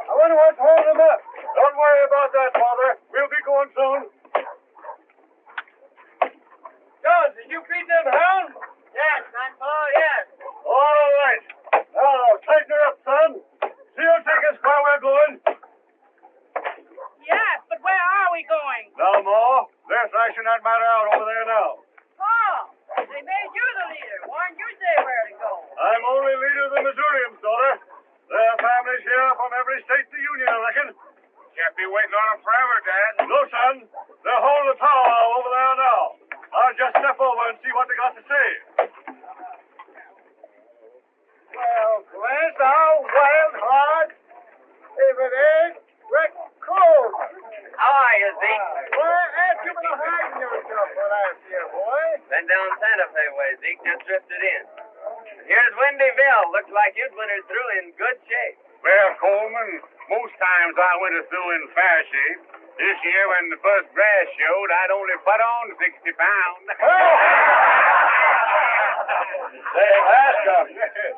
I wonder what's holding them up. Don't worry about that, Father. We'll be going soon. John, did you feed them hounds? Yes, Grandpa, yes. All right. Now, tighten her up, son. She'll take us where we're going. Yes, but where are we going? No more. They're thrashing that matter out over there now. Oh, they made you the leader. Why didn't you say where to go? I'm only leader of the Missourians, daughter. There are families here from every state in the Union, I reckon. Can't be waiting on them forever, Dad. No, son. They're holding the power over there now. I'll just step over and see what they got to say. Well, Clint, our wild heart, if it ain't Breck Coleman. How are you, Zeke? Why, ain't you been hiding yourself for last year, boy? Been down Santa Fe way, Zeke. Just drifted in. Here's Windyville. Looks like you'd wintered through in good shape. Well, Coleman, most times I went through in fair shape. This year, when the first grass showed, I'd only put on 60 pounds. Say, ask him.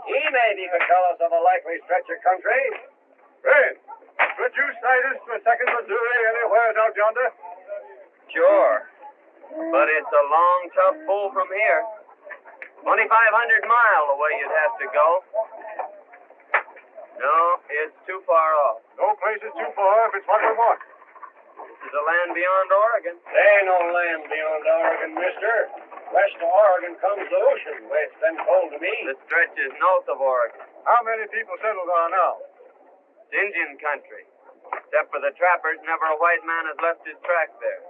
He maybe could tell us of a likely stretch of country. Red, could you sight us to a second Missouri anywhere out yonder? Sure. But it's a long, tough pull from here. 2,500 mile away you'd have to go. No, it's too far off. No place is too far if it's what we want. This is a land beyond Oregon. There ain't no land beyond Oregon, mister. West of Oregon comes the ocean, the way it's been told to me. The stretch is north of Oregon. How many people settled there now? It's Indian country. Except for the trappers, never a white man has left his track there.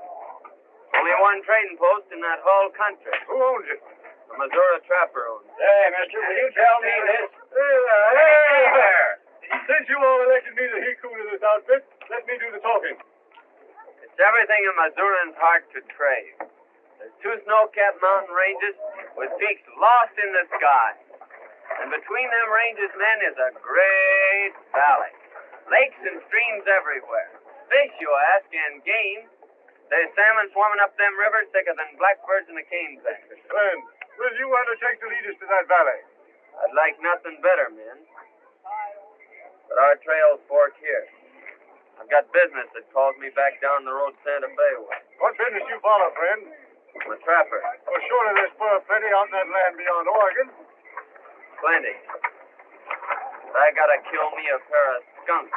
Only one trading post in that whole country. Who owns it? The Missouri trapper owns it. Hey, mister, will you tell me this? Hey there! Since you all elected me the he-coon of this outfit, let me do the talking. It's everything a Missourian's heart could crave. There's 2 snow-capped mountain ranges with peaks lost in the sky. And between them ranges, men, is a great valley. Lakes and streams everywhere. Fish, you ask, and game. There's salmon swarming up them rivers thicker than blackbirds in a canebank. Friend, will you undertake to lead us to that valley? I'd like nothing better, men. But our trails fork here. I've got business that calls me back down the road Santa Fe way. What business you follow, friend? I'm a trapper. Well, surely there's fur plenty out in that land beyond Oregon. Plenty. But I gotta kill me a pair of skunks.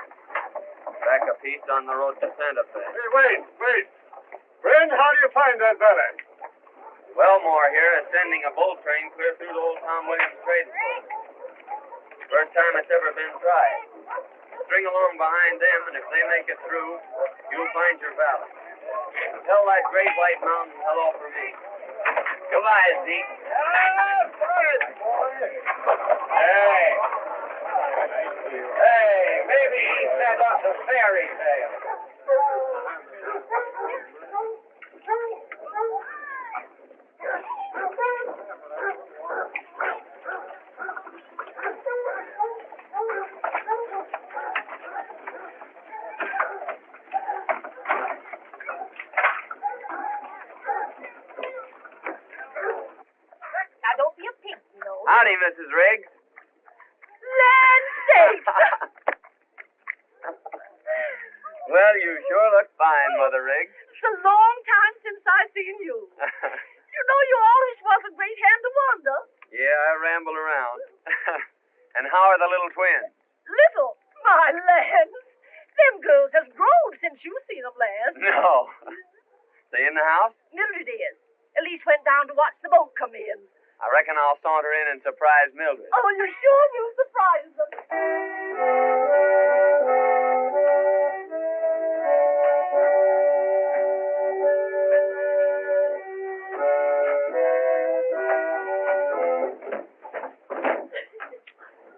Back a piece on the road to Santa Fe. Hey, wait. Friend, how do you find that valley? Wellmore here is sending a bull train clear through the old Tom Williams trading post. First time it's ever been tried. String along behind them, and if they make it through, you'll find your valley. Tell that great white mountain hello for me. Goodbye, Zeke. Hey, maybe he sent us a fairy tale. Howdy, Mrs. Riggs. Land sakes! Well, you sure look fine, Mother Riggs. It's a long time since I've seen you. You know you always was a great hand to wander. Yeah, I ramble around. And how are the little twins? Little, my lands. Them girls has grown since you seen them last. No. They in the house? Mildred is. Elise went down to watch the boat come in. I reckon I'll saunter in and surprise Mildred. Oh, you sure will surprise them.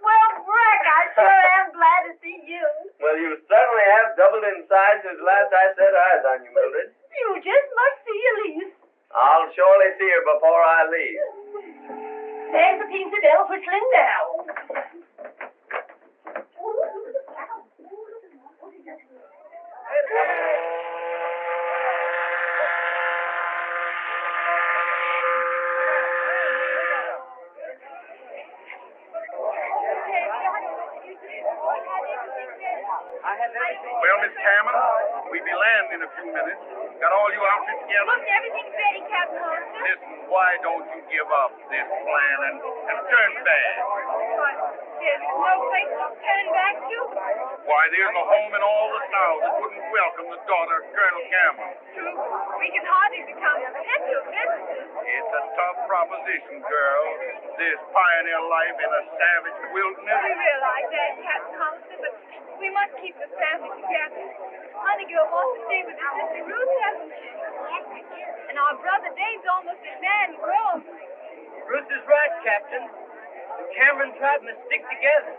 Well, Breck, I sure am glad to see you. Well, you certainly have doubled in size since last I set eyes on you, Mildred. You just must see Elise. I'll surely see her before I leave. There's the Peensy bell whistling now. in a few minutes. Got all you outfits together? Look, everything's ready, Captain Hollister. Listen, why don't you give up this plan and turn back? But there's no place to turn back to. Why, there's a home in all the South that wouldn't welcome the daughter of Colonel Cameron. True. We can hardly become potential visitors. It's a tough proposition, girl. This pioneer life in a savage wilderness. We realize that, Captain Hollister, but we must keep the family together. Honey girl wants to stay with her sister Ruth, hasn't she? And our brother Dave's almost as man grown. Ruth is right, Captain. The Cameron tribe must stick together.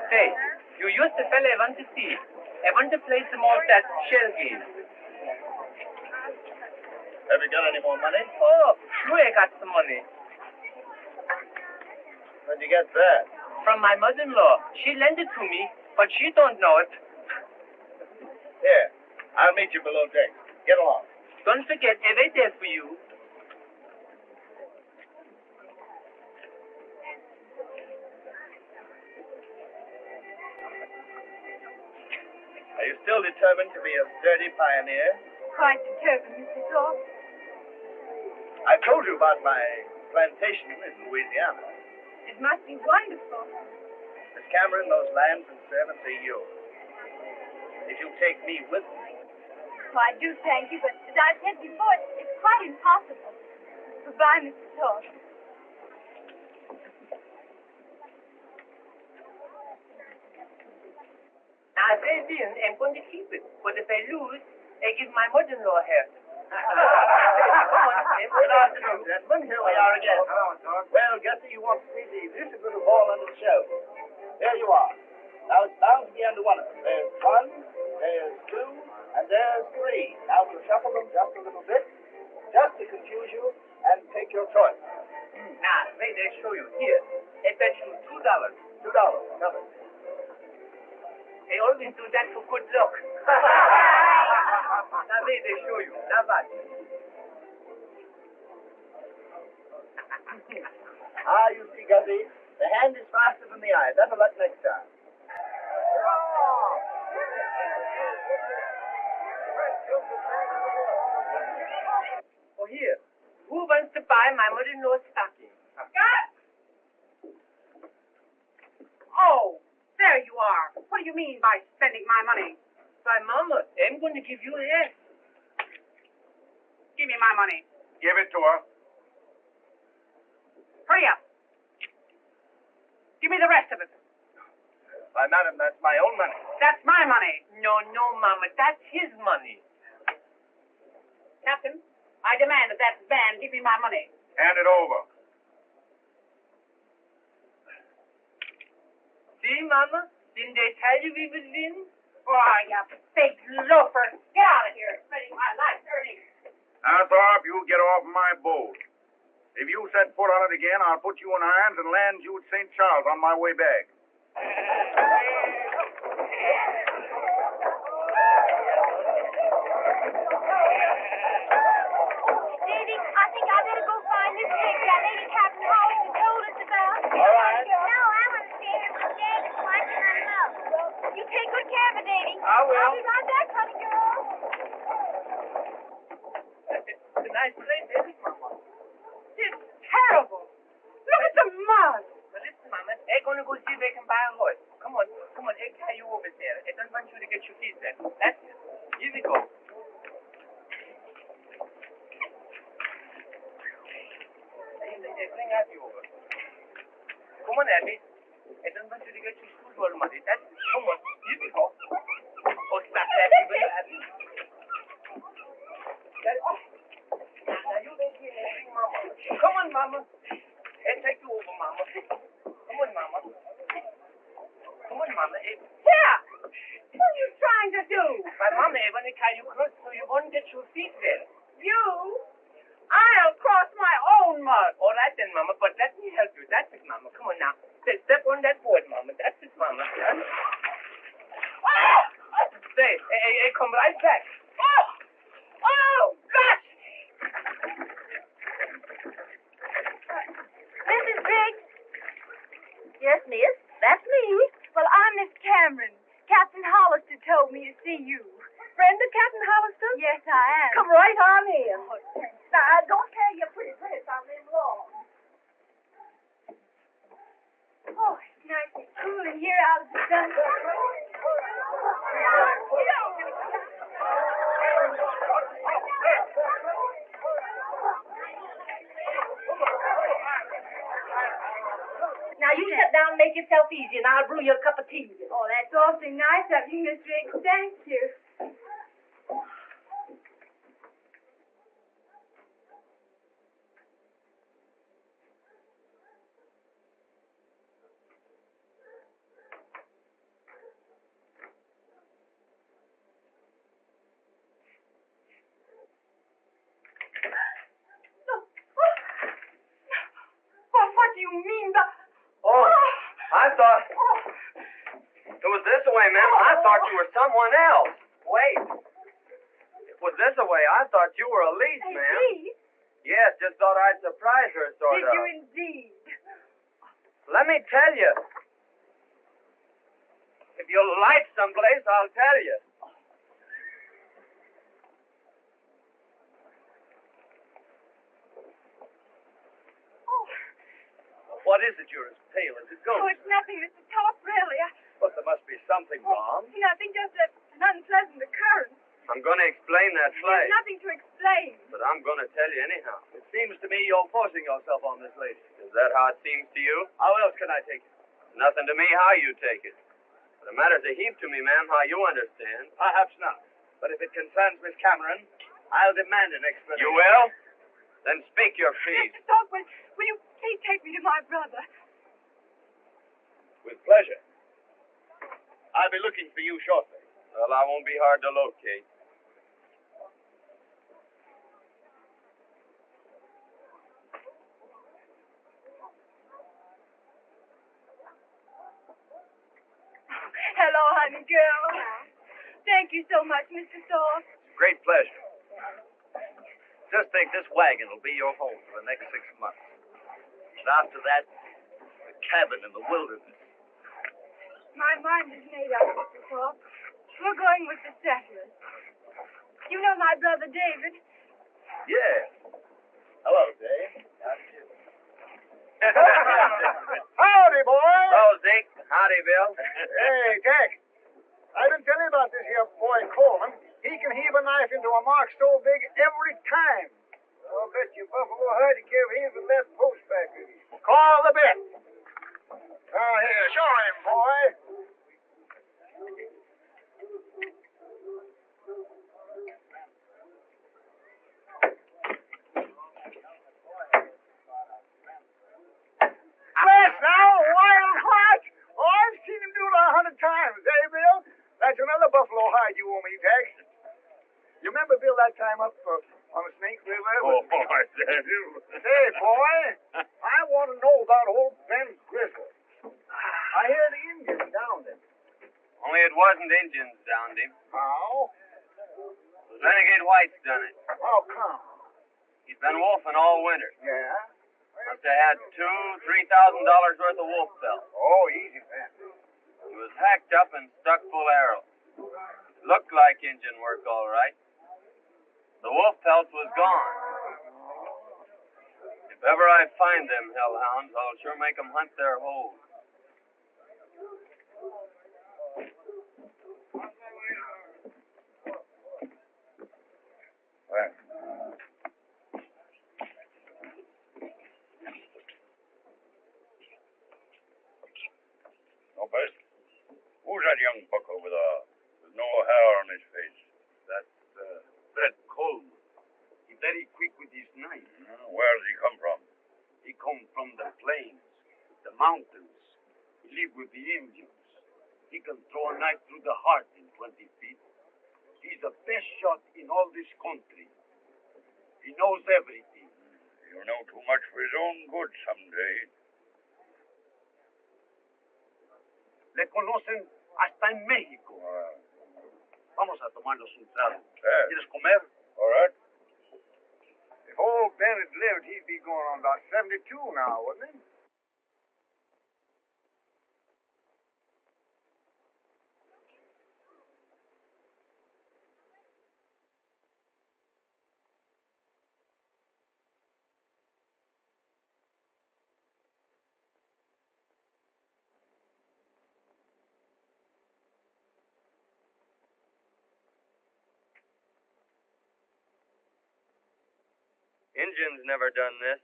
Say, you used the fella I want to see. I want to play some more of that shell game. Have you got any more money? Oh, sure I got some money. Where'd you get that? From my mother-in-law. She lent it to me, but she don't know it. Here, I'll meet you below deck. Get along. Don't forget, I wait there for you. Are you still determined to be a sturdy pioneer? Quite determined, Mr. Thorpe. I told you about my plantation in Louisiana. It must be wonderful. Miss Cameron, those lands and servants are yours. If you take me with you. Well, I do thank you, but as I've said before, it's quite impossible. Goodbye, Mr. Thorpe. Now, if I win, I'm going to keep it. But if I lose, I give my mother-in-law half. Come on, Good afternoon, gentlemen. Here we are again. Well, Gussie, you want to see the beautiful ball under the shelf. There you are. Now it's bound to be under one of them. There's one, there's two, and there's three. Now we'll shuffle them just a little bit, just to confuse you, and take your choice. Now, wait, I show you. Here, I bet you $2. $2, covered. I always do that for good luck. Now, wait, I show you. Now, what? You see, Gussie, the hand is faster than the eye. Better luck next time. Oh, here. Who wants to buy my mother-in-law's stocking? Scott! Oh, there you are. What do you mean by spending my money? Why, Mama, I'm going to give you half. Give me my money. Give it to her. Hurry up. Give me the rest of it. Why, madam, that's my own money. That's my money. No, Mama, that's his money. Captain, I demand that that man give me my money. Hand it over. See, Mama? Didn't they tell you we would win? Oh, you big loafer. Get out of here. Spending my life earning. Now, Thorpe, you get off my boat. If you set foot on it again, I'll put you in irons and land you at St. Charles on my way back. Davy, I think I better go find this cake that Lady Captain Hollister told us about. All right. No, I want to stay here with Dave and watch him up. You take good care of it, Davy. I will. I'll be right back, honey girl. It's a nice place, isn't it, Mama? It's terrible. Look at the mud. Well, listen, Mama, I'm going to go see if I can buy a horse. Come on, I'll carry you over there. I don't want you to get your feet wet. That's it. Here we go. Bring Abby over. Come on, Abby. I don't want you to get your shoes all muddy. That's it. Come on, here we go. Oh, stop laughing, will you, Abby? Now you wait here and bring Mama. Come on, Mama. I'll take you over, Mama. Come on, Mama. Come on, Mama. Yeah. What are you trying to do? My Mama, I want to carry you across so you won't get your feet wet. You? I'll cross my own mud. All right then, Mama, but let me help you. That's it, Mama. Come on now. Step on that board, Mama. That's it, Mama. Say, I come right back. Oh, gosh. Mrs. Briggs, son. Now, you sit down and make yourself easy, and I'll brew you a cup of tea. Oh, that's awfully nice of you, Miss Riggs. Thank you. What do you mean by... Oh, I thought... It was this way, ma'am. I thought you were someone else. Wait. It was this way. I thought you were Elise, ma'am. Elise? Yes, just thought I'd surprise her, sort Did of. you indeed? Let me tell you. If you'll light someplace, I'll tell you. What is it? You're as pale as a Oh, ghost. it's nothing, Mr. Top, really. But there must be something wrong. Nothing, just an unpleasant occurrence. I'm going to explain that There's play. nothing to explain. But I'm going to tell you anyhow. It seems to me you're forcing yourself on this lady. Is that how it seems to you? How else can I take it? Nothing to me how you take it. But it matters a heap to me, ma'am, how you understand. Perhaps not. But if it concerns Miss Cameron, I'll demand an explanation. You will? Then speak your piece. Mr. Top, will you please take me to my brother? With pleasure. I'll be looking for you shortly. Well, I won't be hard to locate. Hello, honey girl. Thank you so much, Mr. Soft. Great pleasure. Just think this wagon will be your home for the next 6 months. And after that, the cabin in the wilderness. My mind is made up, Mr. Soft. We're going with the settlers. You know my brother David? Yeah. Hello, Dave. Howdy, boy. Hello, Zeke. Howdy, Bill. Hey, Jack. I've been telling you about this here boy Coleman. He can heave a knife into a mark so big every time. I'll bet you Buffalo Hud give him the left post back. Call the bet. Now, here, show him, boy. Bless now, wild heart. Oh, I've seen him do it 100 times, eh, Bill? That's another buffalo hide you owe me, Jack. You remember, Bill, that time up on the Snake River? Oh, boy, Say, boy, I want to know about old Ben Grizzle. I hear the Indians downed him. Only it wasn't Indians downed him. How? It was renegade whites done it. How come? He'd been wolfing all winter. Yeah? Must have had $2,000-$3,000 worth of wolf pelts. Oh, easy, Ben. He was hacked up and stuck full of arrows. Looked like Indian work, all right. The wolf pelts was gone. If ever I find them hellhounds, I'll sure make 'em hunt their holes. Well, no, best. Who's that young bucko with no hair on his face? That's Breck Coleman. He's very quick with his knife. Where does he come from? He come from the plains, the mountains. He live with the Indians. He can throw a knife through the heart in 20 feet. He's the best shot in all this country. He knows everything. He'll know too much for his own good someday. Le conocen hasta en México. Vamos a tomarnos un trago. ¿Quieres comer? All right. If old Ben had lived, he'd be going on about 72 now, wouldn't he? Injuns never done this.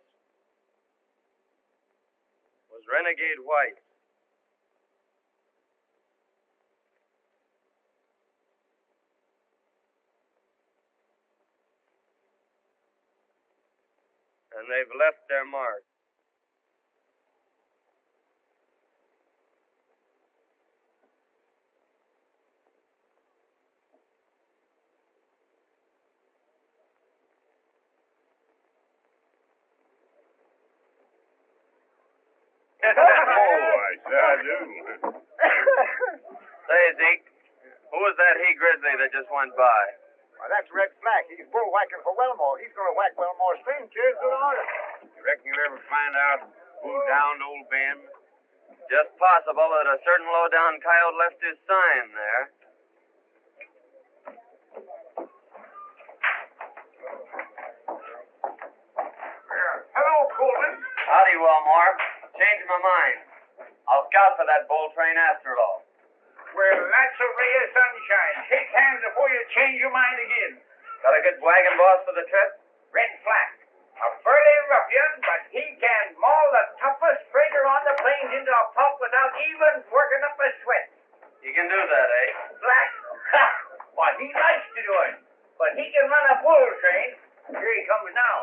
It was renegade whites. And they've left their mark. Oh, I do. Say, Zeke, who was that he-grizzly that just went by? Well, that's Red Flack. He's bullwhacking for Wellmore. He's going to whack Wellmore's train chairs to the order. You reckon you'll ever find out who downed old Ben? Just possible that a certain low-down coyote left his sign there. Hello, Coleman. Howdy, Wellmore. Changed my mind. I'll scout for that bull train after all. Well, that's a ray of sunshine. Shake hands before you change your mind again. Got a good wagon boss for the trip? Red Flack. A burly ruffian, but he can maul the toughest freighter on the plains into a pulp without even working up a sweat. You can do that, eh? Black? Ha! Well, he likes to do it. But he can run a bull train. Here he comes now.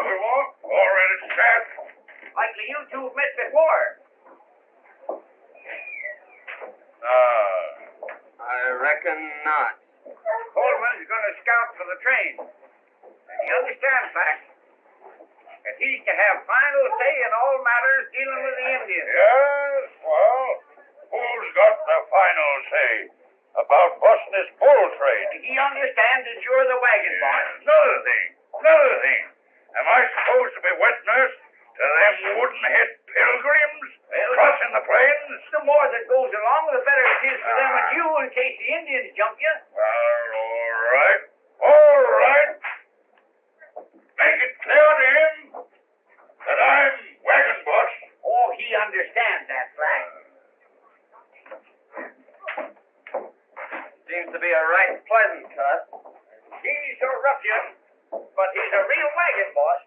We won't. All ready to start. Likely you two have met before. I reckon not. Coleman's going to scout for the train. And he understands that. And he can have final say in all matters dealing with the Indians. Yes, well, who's got the final say about busting this bull train? He understands that you're the wagon boss. Another thing. Am I supposed to be wet nurse to them wooden-head pilgrims crossing the plains? The more that goes along, the better it is for them and you in case the Indians jump you. Well, all right. Make it clear to him that I'm wagon boss. Oh, he understands that, Flack. Seems to be a right pleasant cut. He's a ruffian, but he's a real wagon boss.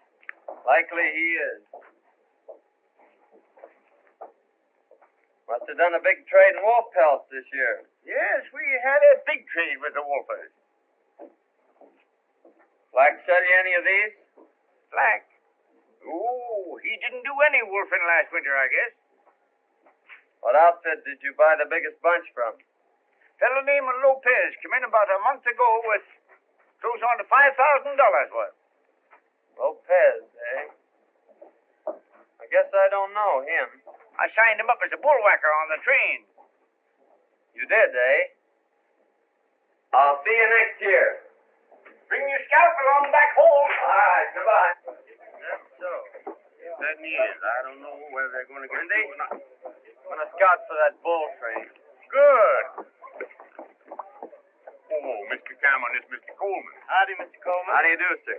Likely he is. Must have done a big trade in wolf pelts this year. Yes, we had a big trade with the wolfers. Flack sell you any of these? Flack? Oh, he didn't do any wolfing last winter, I guess. What outfit did you buy the biggest bunch from? Fellow named Lopez came in about a month ago with close on to $5,000 worth. Lopez, eh? I guess I don't know him. I signed him up as a bullwhacker on the train. You did, eh? I'll see you next year. Bring your scalp along back home. All right, goodbye. That's so. It certainly is. I don't know whether they're going to get Wendy? or not. I'm going to scout for that bull train. Good. Oh, Mr. Cameron, it's Mr. Coleman. Howdy, Mr. Coleman. How do you do, sir?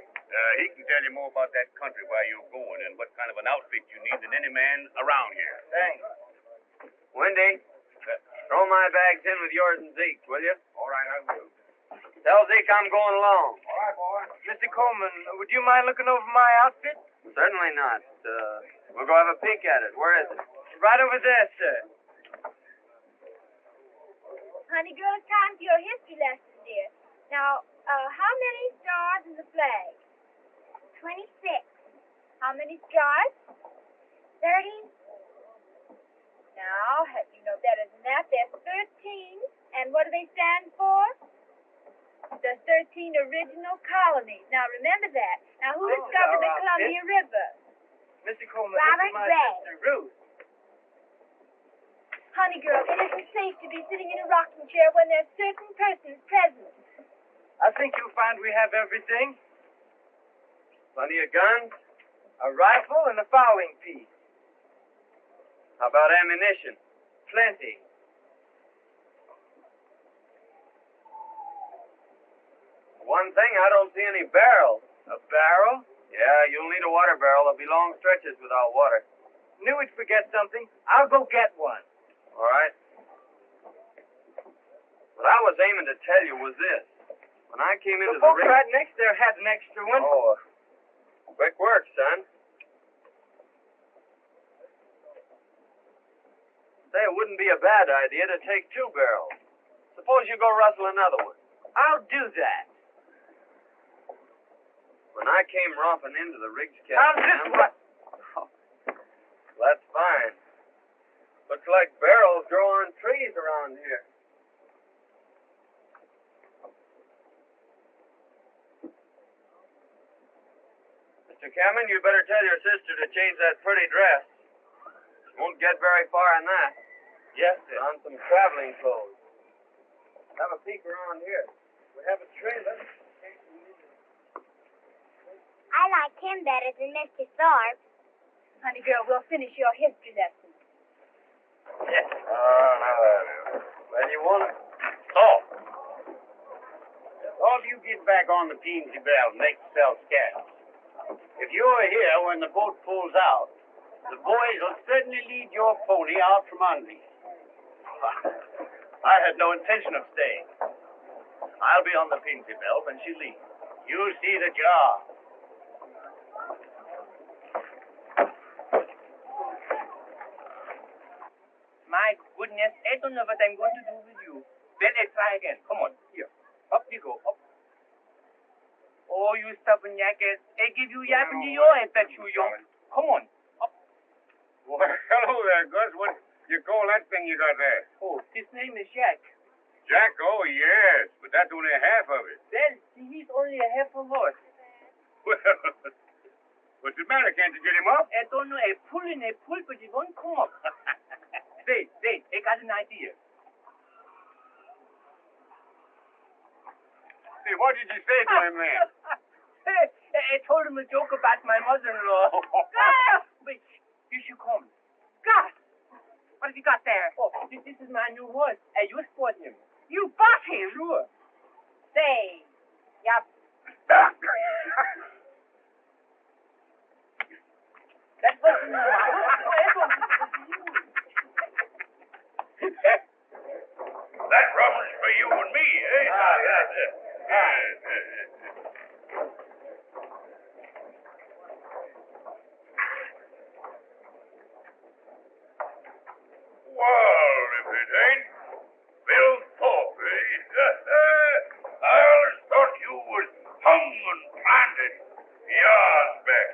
He can tell you more about that country where you're going and what kind of an outfit you need than any man around here. Thanks. Wendy, throw my bags in with yours and Zeke's, will you? All right, I will. Tell Zeke I'm going along. All right, boy. Mr. Coleman, would you mind looking over my outfit? Certainly not. We'll go have a peek at it. Where is it? Right over there, sir. Honey girl, it's time for your history lesson, dear. Now, how many stars in the flag? 26. How many stripes? 30. Now, you know better than that. There's 13. And what do they stand for? The 13 original colonies. Now, remember that. Now, who discovered the Columbia River? Mr. Coleman, Robert this is my Gray. sister, Ruth. Honey girl, it isn't safe to be sitting in a rocking chair when there's certain persons present. I think you'll find we have everything. Plenty of guns, a rifle, and a fowling piece. How about ammunition? Plenty. One thing, I don't see any barrels. A barrel? Yeah, you'll need a water barrel. There'll be long stretches without water. Knew we'd forget something. I'll go get one. All right. What I was aiming to tell you was this. When I came into the ring... right next there had an extra one. Oh, Quick work, son. Say, it wouldn't be a bad idea to take 2 barrels. Suppose you go rustle another one. I'll do that. When I came romping into the rigs Now, cabin... this one. That's fine. Looks like barrels grow on trees around here. Mr. Cameron, you better tell your sister to change that pretty dress. Won't get very far in that. Yes, sir. On some traveling clothes. Have a peek around here. We have a trailer. I like him better than Mr. Thorpe. Honey girl, we'll finish your history lesson. Yes. Now that is. Well, you want it? Oh. All you get back on the Peensy Bell and make yourself scarce. If you're here when the boat pulls out, the boys will certainly lead your pony out from under you. I had no intention of staying. I'll be on the Peensy Bell when she leaves. You see that you are. My goodness, I don't know what I'm going to do with you. Well, let's try again. Come on, here. Up you go, up. Oh, you stubborn jackass. I give you yap in the ear, I bet you young. Come on, up. Well, hello there, Gus. What you call that thing you got there? Oh, his name is Jack. Jack? Oh, yes. But that's only half of it. Well, he's only a half a horse. Well, what's the matter? Can't you get him up? I don't know, I pull and I pull, but he won't come up. Wait, I got an idea. Say, what did you say to him then? I told him a joke about my mother-in-law. Wait, here she comes. God, what have you got there? Oh, this is my new horse. I just bought him. You bought him? Sure. Say, yeah. That wasn't my That rum's for you and me, eh? Well, if it ain't Bill Thorpe, I always thought you was hung and planted years back.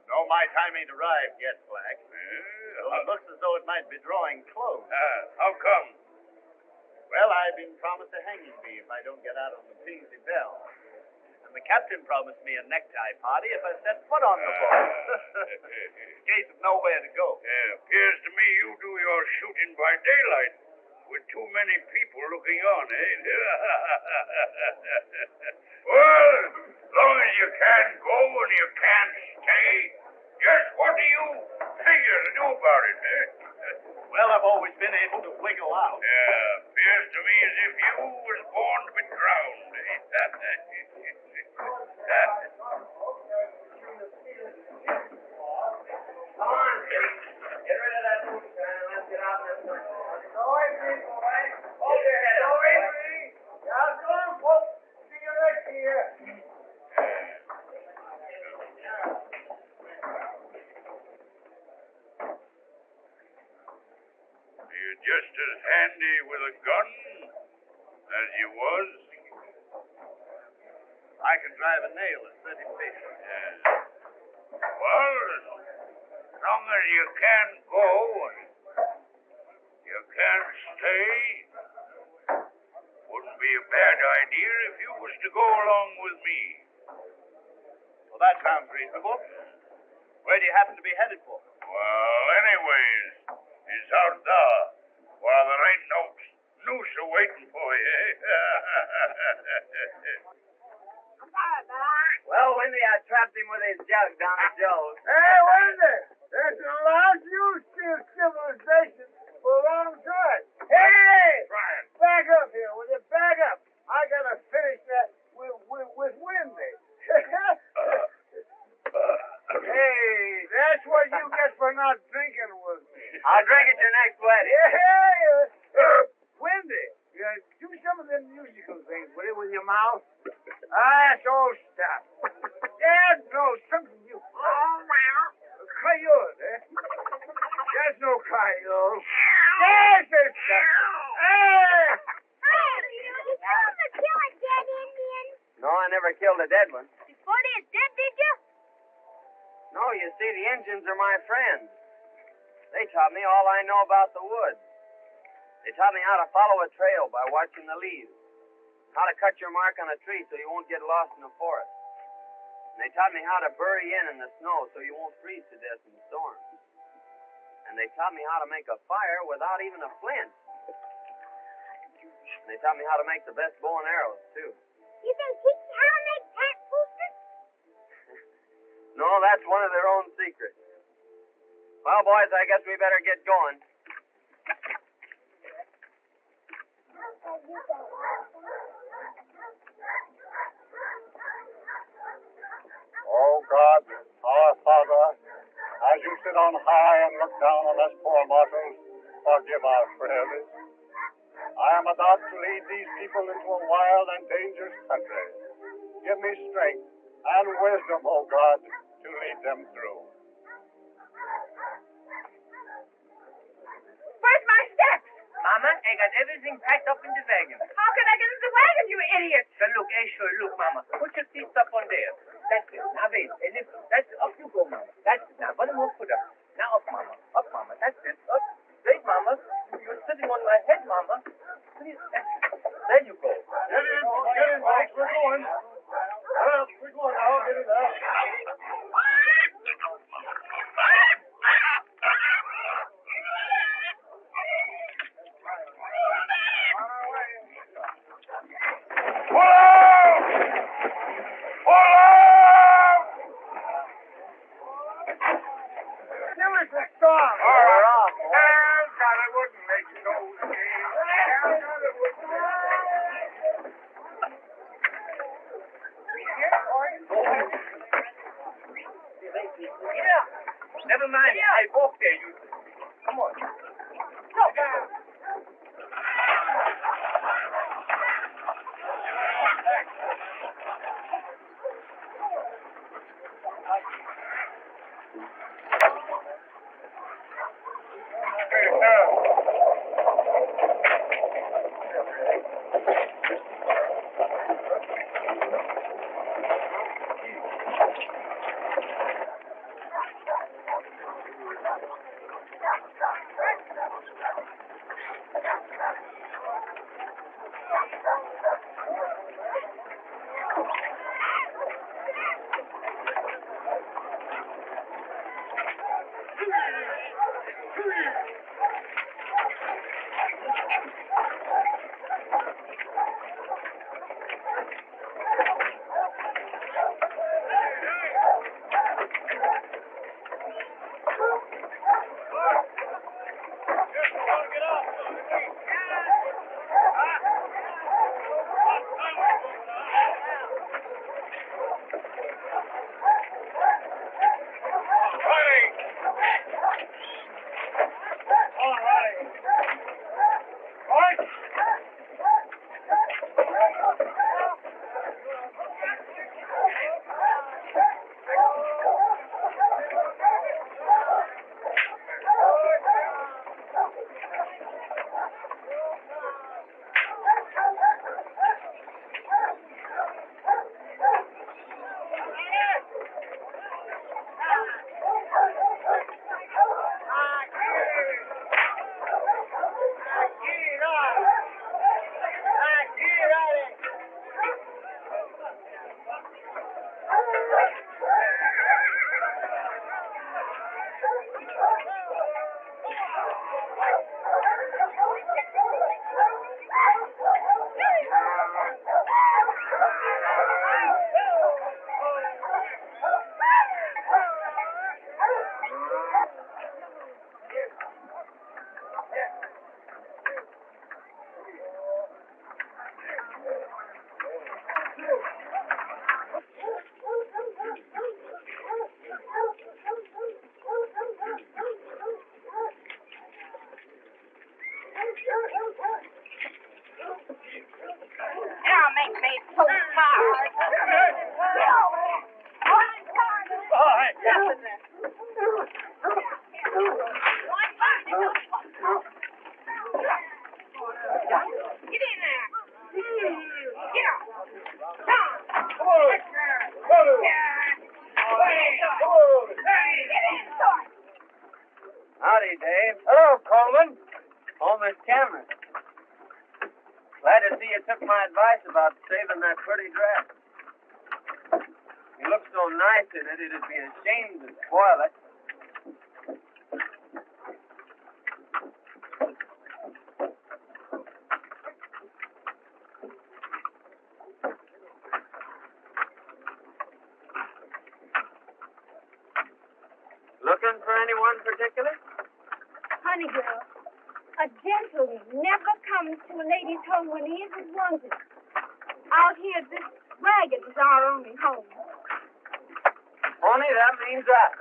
No, my time ain't arrived yet, Black. Though it looks as though it might be drawing close. How come? Well, I've been promised a hanging fee if I don't get out on the Peensy Bell. And the captain promised me a necktie party if I set foot on the boat. In case of nowhere to go. Appears to me you do your shooting by daylight with too many people looking on, eh? Well, as long as you can't go and you can't stay, just what do you figure to do about it, eh? Well, I've always been able to wiggle out. Appears to me as if you was born to be drowned, eh? Come on, Kitty. Get rid of that moonshine and let's get out in this winter. Go away, please, all right? Hold your head. Go away, please. Yeah, go on, folks. See you next year. You're just as handy with a gun as you was. I can drive a nail at 30 feet. Well, as long as you can go and you can stay, wouldn't be a bad idea if you was to go along with me. Well, that sounds reasonable. Where do you happen to be headed for? Well, anyways, it's out there while there ain't no noose waiting for you, eh? Well, Wendy, I trapped him with his jug down at Joe's. Hey, Wendy, there's allowed you to civilization for a long time. Hey! Brian. Back up here, will you? Back up. I gotta finish that with Wendy. Hey, that's what you get for not drinking with me. I'll drink at your next wedding. Yeah, Wendy, do some of them musical things, will you, with your mouth? That's all stuff. Yeah, no, something you you. Yes, sister. Hey! You killed a dead Indian? No, I never killed a dead one. Before they're dead, did you? No, you see, the Indians are my friends. They taught me all I know about the woods. They taught me how to follow a trail by watching the leaves, how to cut your mark on a tree so you won't get lost in the forest. And they taught me how to bury in the snow so you won't freeze to death in storms. And they taught me how to make a fire without even a flint. And they taught me how to make the best bow and arrows, too. You can teach me how to make cat boosters? No, that's one of their own secrets. Well, boys, I guess we better get going. Oh, God, our Father, as you sit on high and look down on us poor mortals, forgive our frailties. I am about to lead these people into a wild and dangerous country. Give me strength and wisdom, oh God, to lead them through. Where's my steps? Mama, I got everything packed up in the wagon. How can I get in the wagon, you idiot? So look, look, Mama. Put your feet up on there. That's it. Now wait, lift. That's it. Up you go, Mama. That's it. Now one more foot up. Now up, Mama. Up, Mama. That's it. Up. Wait, Mama. You're sitting on my head, Mama. Please. There you go. Get in, folks, we're going. Well, we're going now. Get in there. Never mind. I walk there, you. Come on. Now make me so tired. All right. you took my advice about saving that pretty dress. You look so nice in it, it'd be a shame to spoil it. Looking for anyone particular? Honey girl, a gentleman never comes to a lady's home when he isn't wanted. Out here, this wagon is our only home. Only that means that.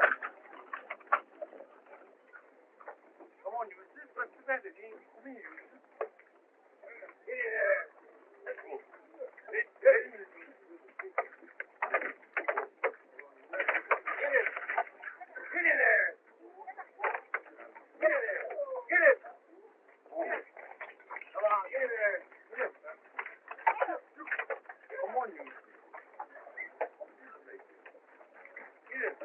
Come on, you sit representative. Come here. Yeah. Let's go. Get in there. Get in there. Get it. Come on, get in there. Get it. Come on, you. Get it.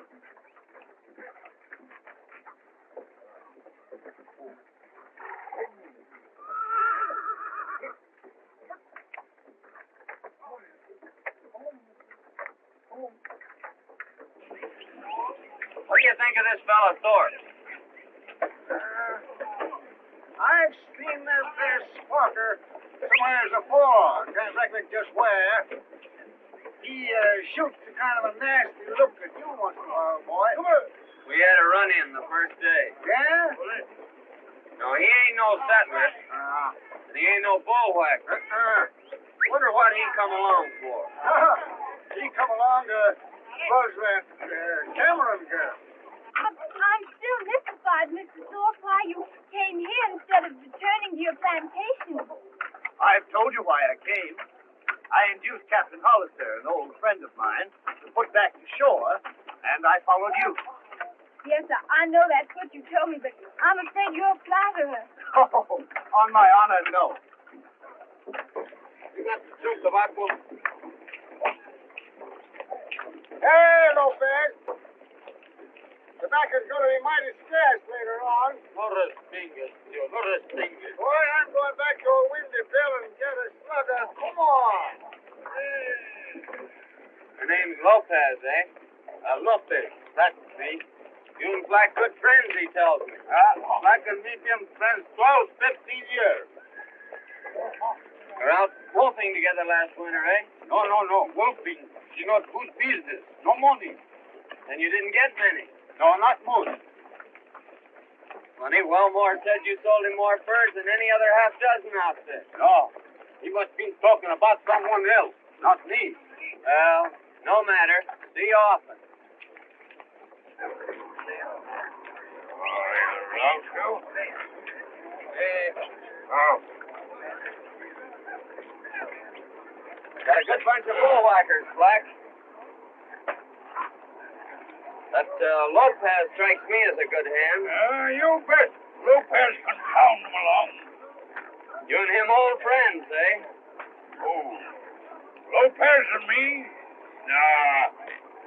What do you think of this fellow Thorpe? I've seen this there squawker somewheres before. Can't recollect just where. He shoots a kind of a nasty look at you once in a while, boy. Come on. We had a run-in the first day. Yeah? No, he ain't no settler, and he ain't no bullwhacker. Wonder what he come along for. He come along to buzz that Cameron girl. I'm still mystified, Mr. Thorpe, why you came here instead of returning to your plantation. I've told you why I came. I induced Captain Hollister, an old friend of mine, to put back to shore, and I followed you. Yes, I know that's what you told me, but I'm afraid you're a flatterer. Oh, on my honor, no. You got the soup tobacco? Hey, Lopez. Tobacco's going to be mighty scarce later on. No respingues, tío, no respingues. Boy, I'm going back to old Windy Bill and get a slugger. Come on. Her name's Lopez, eh? Lopez, that's me. You and Black good friends, he tells me. Black and me been friends 12, 15 years. We're out wolfing together last winter, eh? No. Wolfing. She not good business. No money. And you didn't get many. No, not much. Funny, Wellmore said you sold him more furs than any other half-dozen outfit. No. He must been talking about someone else, not me. Well, no matter. See you often. Got a good bunch of bullwhackers, Black. That Lopez strikes me as a good hand. You bet. Lopez can pound him along. You and him old friends, eh? Oh, Lopez and me? Nah,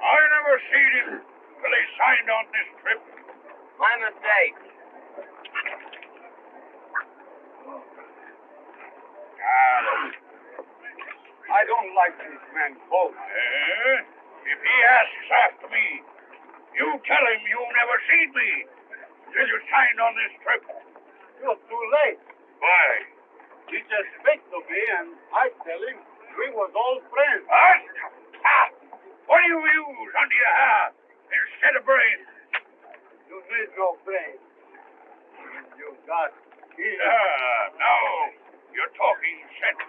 I never seen him till he signed on this trip. My mistake. I don't like this man Coleman. If he asks after me, you tell him you never seen me till you signed on this trip. You're too late. Why? He just speak to me, and I tell him we was all friends. What? What do you use under your hair instead of brains? You need no brain. You got ears. No. You're talking sense.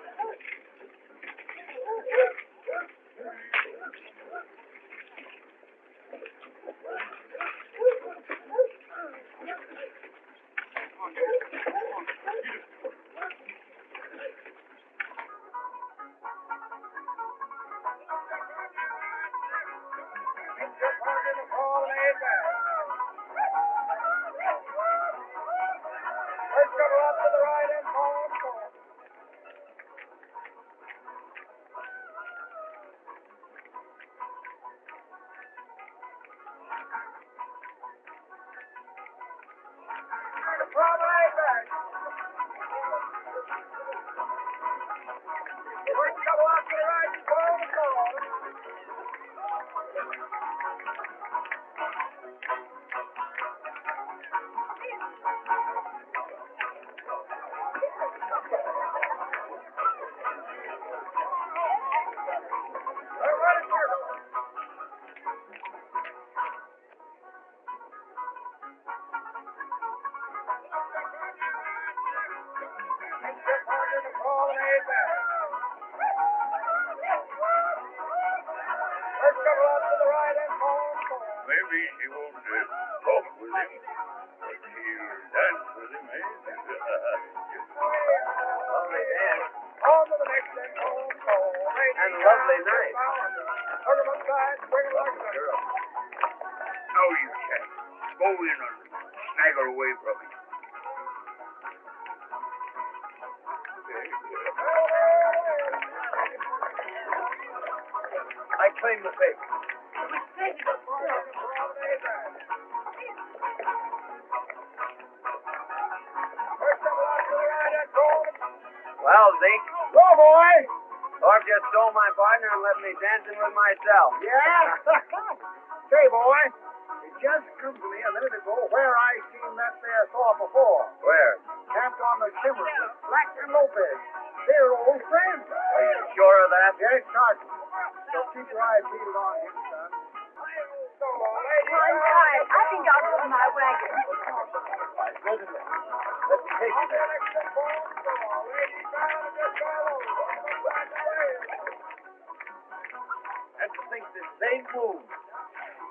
laid back. First couple up to the right and home. Maybe she won't talk with him, but she'll dance with him, eh? Lovely dance. On to the next and home. And lovely night. Hook him upside, bring him like a girl. No, you shan't. Go in and snaggle away from him. I claim the favor. Well, Zeke, Go, boy! Thorpe just stole my partner and left me dancing with myself. Yeah? Say, boy, it just come to me a minute ago where I seen that there Thorpe before. Where? Camped on the shimmer with Black and Lopez. They're old friends. Are you sure of that? Yes, Sergeant. So keep your eyes peeled on him, son. I'm tired. I think I'll go to my wagon. Good enough. Let's take it there. And to think this same moon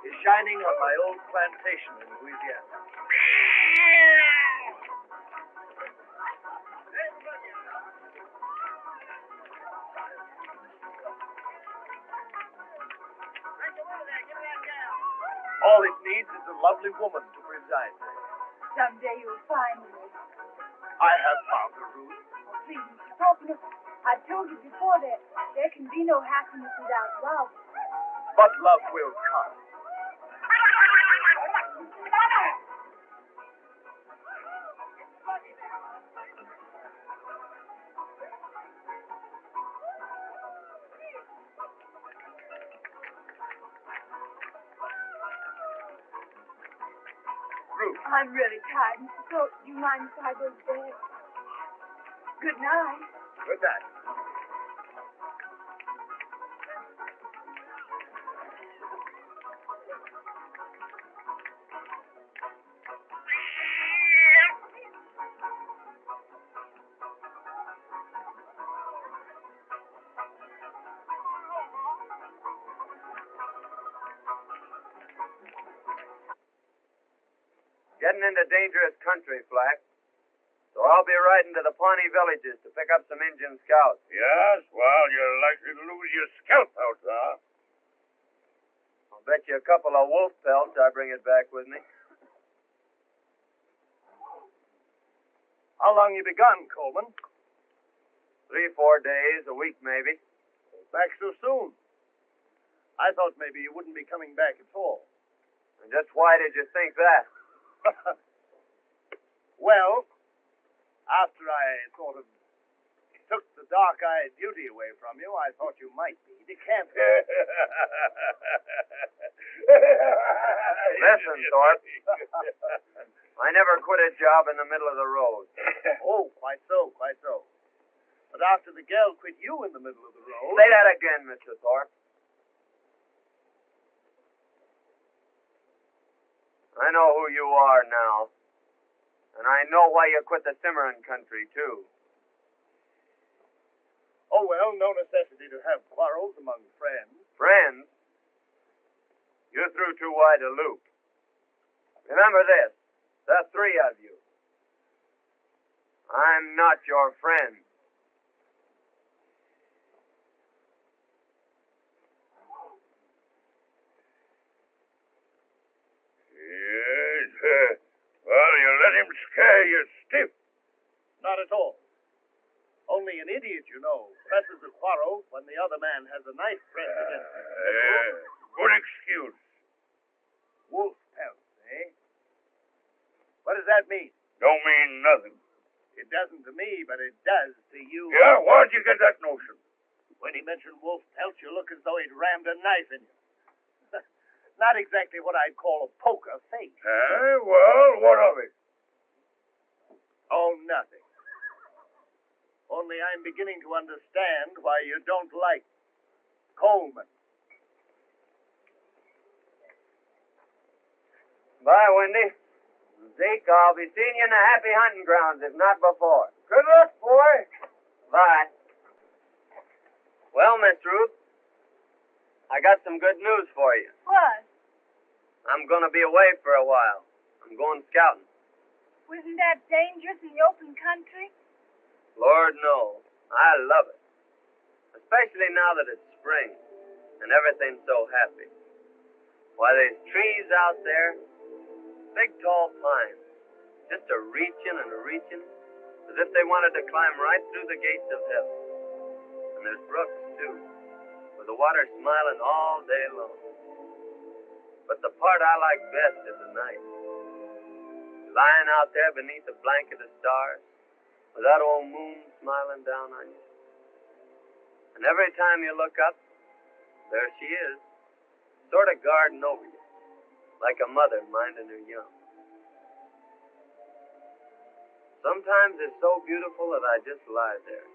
is shining on my old plantation in Louisiana. All it needs is a lovely woman to preside there. Someday you'll find me. I have found her, Ruth. Please, Mr. Copeland, I've told you before that there can be no happiness without love. But love will come. Ruth, I'm really tired, Mr. Cope. Do you mind if I go to bed? Good night. good night. Getting into dangerous country, Flack. So I'll be riding to the Pawnee villages to pick up some Indian scouts. Yes, well, you're likely to lose your scalp out there. I'll bet you a couple of wolf pelts I bring it back with me. How long you been gone, Coleman? 3-4 days, a week maybe. Back so soon. I thought maybe you wouldn't be coming back at all. And just why did you think that? Well, after I sort of took the dark-eyed beauty away from you, I thought you might be decamping. Listen, Thorpe. I never quit a job in the middle of the road. Oh, quite so, quite so. But after the girl quit you in the middle of the road... Say that again, Mr. Thorpe. I know who you are now. And I know why you quit the Cimarron country, too. Oh, well, no necessity to have quarrels among friends. Friends? You threw too wide a loop. Remember this. The three of you. I'm not your friend. Yes, well, you let him scare you stiff. Not at all. Only an idiot, you know, presses a quarrel when the other man has a knife pressed against him. Good excuse. Wolf pelts, eh? What does that mean? Don't mean nothing. It doesn't to me, but it does to you. Yeah, where'd you get that notion? When he mentioned wolf pelts, you look as though he'd rammed a knife in you. Not exactly what I'd call a poker face. Well, what of it? Oh, nothing. Only I'm beginning to understand why you don't like Coleman. Bye, Wendy. Zeke, I'll be seeing you in the happy hunting grounds, if not before. Good luck, boy. Bye. Miss Ruth. I got some good news for you. What? I'm going to be away for a while. I'm going scouting. Wasn't that dangerous in the open country? Lord, no. I love it. Especially now that it's spring and everything's so happy. Why, there's trees out there, big tall pines, just a-reaching and a-reaching, as if they wanted to climb right through the gates of heaven. And there's brooks, too, with the water smiling all day long. But the part I like best is the night. Lying out there beneath a blanket of stars, with that old moon smiling down on you. And every time you look up, there she is, sort of guarding over you, like a mother minding her young. Sometimes it's so beautiful that I just lie there,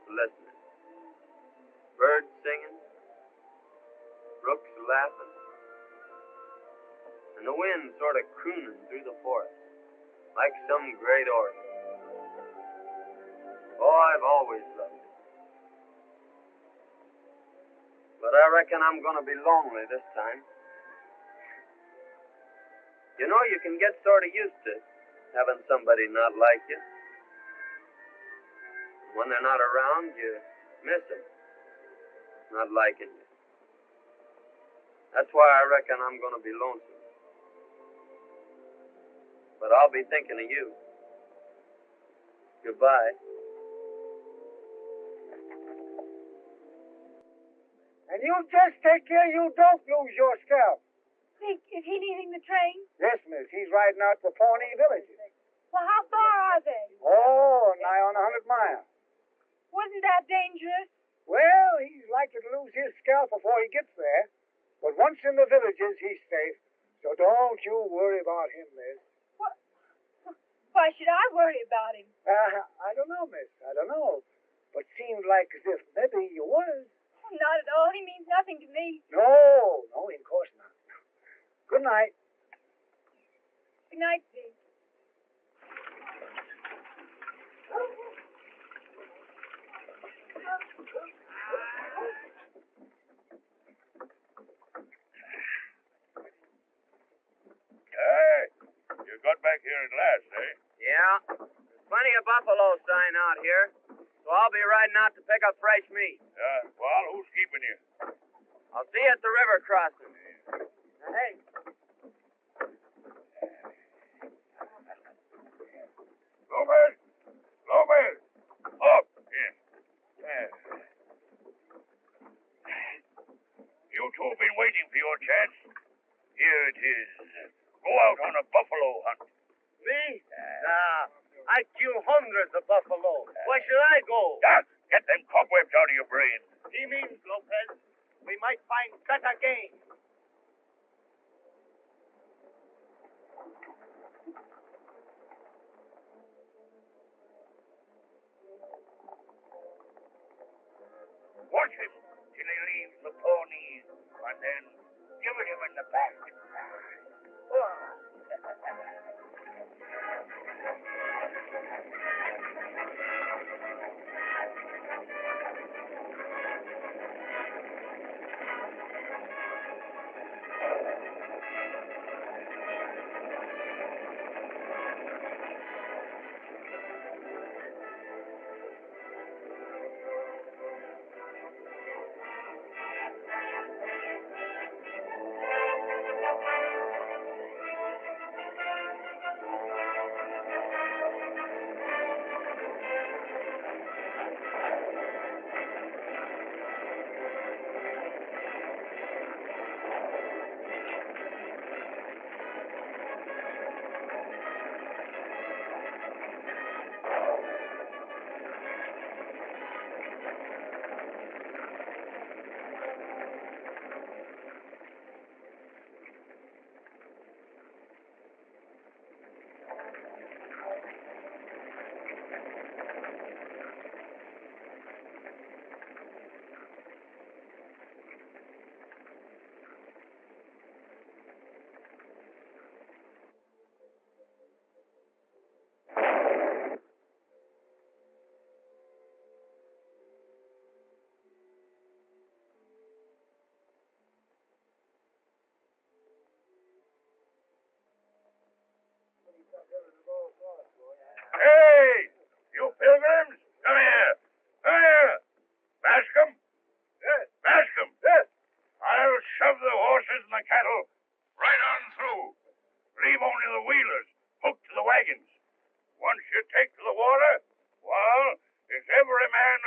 listening. Birds singing, brooks laughing, and the wind sort of crooning through the forest, like some great organ. Oh, I've always loved it. But I reckon I'm going to be lonely this time. You know, you can get sort of used to having somebody not like you. When they're not around, you miss them, not liking you. That's why I reckon I'm going to be lonesome. But I'll be thinking of you. Goodbye. And you just take care you don't lose your scalp. Think, is he leaving the train? Yes, miss. He's riding out to Pawnee villages. Well, how far are they? Oh, nigh on 100 miles. Wasn't that dangerous? Well, he's likely to lose his scalp before he gets there. But once in the villages, he's safe. So don't you worry about him, miss. What? Why should I worry about him? I don't know, miss. I don't know. But seemed like as if maybe you was. Not at all. He means nothing to me. No, of course not. Good night. Good night, Pete. Hey, you got back here at last, eh? Yeah, there's plenty of buffalo sign out here, so I'll be riding out to pick up fresh meat. Well, who's keeping you? I'll see you at the river crossing. Hey. Loman! Up! Yeah. You two have been waiting for your chance. Here it is. Go out on a buffalo hunt. Me? I kill hundreds of buffalo. Why should I go? Get them cobwebs out of your brain. He means, Lopez, we might find better game. Watch him till he leaves the ponies, and then give it him in the back.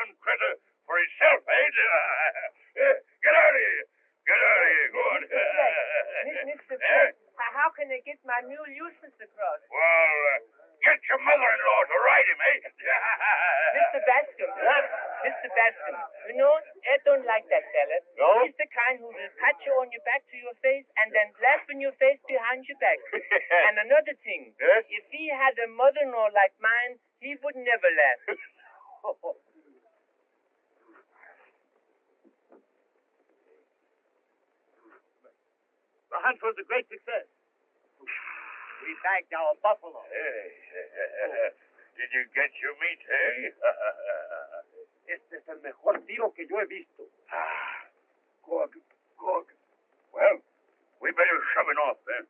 Oregon critter for himself, eh? Get out of here. Get out of here. Go on. Mr. Breck, how can I get my mule Eustace across? Well, get your mother-in-law to ride him, eh? Mr. Bascom. Mr. Bascom. You know, I don't like that fella. No? He's the kind who will pat you on your back to your face and then laugh in your face behind your back. And another thing. Yes? If he had a mother-in-law like mine, he would never laugh. The hunt was a great success. We bagged our buffalo. Hey, did you get your meat, eh? Este es el mejor tiro que yo he visto. Good. Well, we better shove it off then.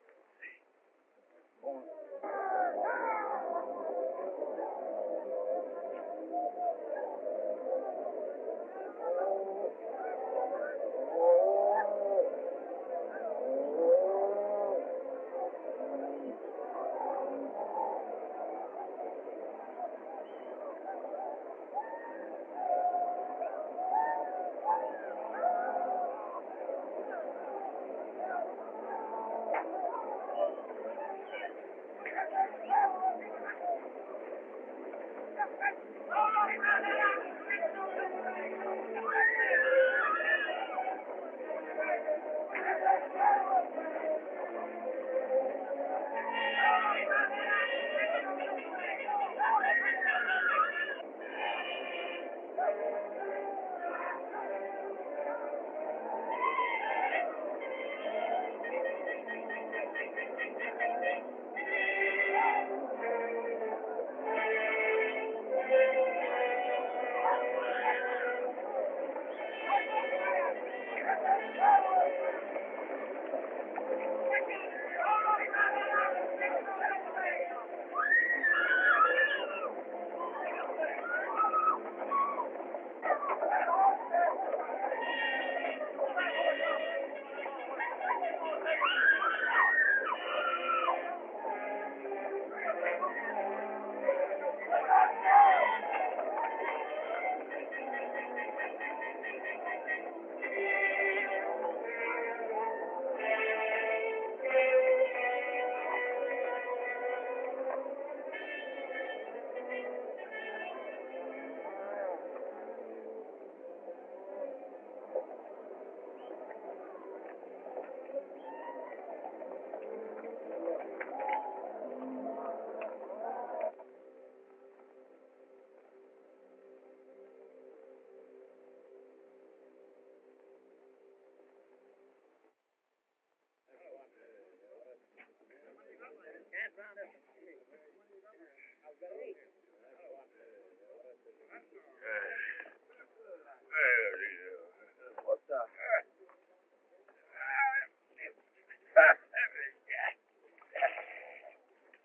What the?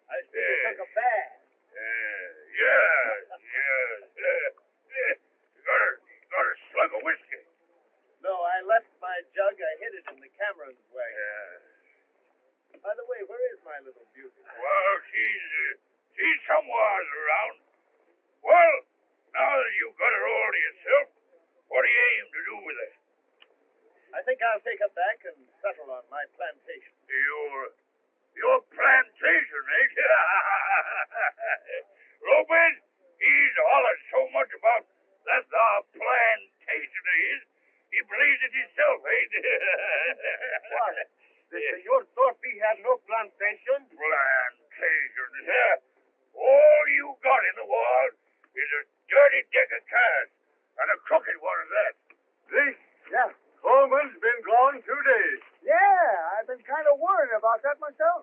I see you took a bath. You got a slug of whiskey. No, I left my jug. I hid it in the Cameron's wagon. By the way, where is my little beauty? Well, she's somewhere around. Well, now that you've got her all to yourself, what do you aim to do with her? I think I'll take her back and settle on my plantation. Your plantation, eh? Lopez, he's hollered so much about that plantation of his, he believes it himself, eh? What? The Senor Torpy had no plantation? Plantation, yeah. All you got in the world is a dirty deck of cards, and a crooked one of that. See? Yeah. Coleman's been gone 2 days. Yeah, I've been kind of worried about that myself.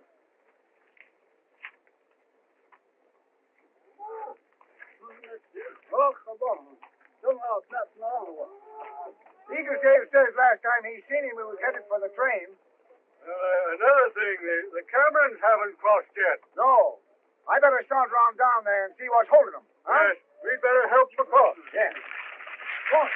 Oh, come on. Somehow it's not long. Eagle Dave says last time he seen him, he was headed for the train. Another thing, the Camerons haven't crossed yet. No. I better start around down there and see what's holding them. Huh? Yes, we'd better help them across. Yeah. Come on.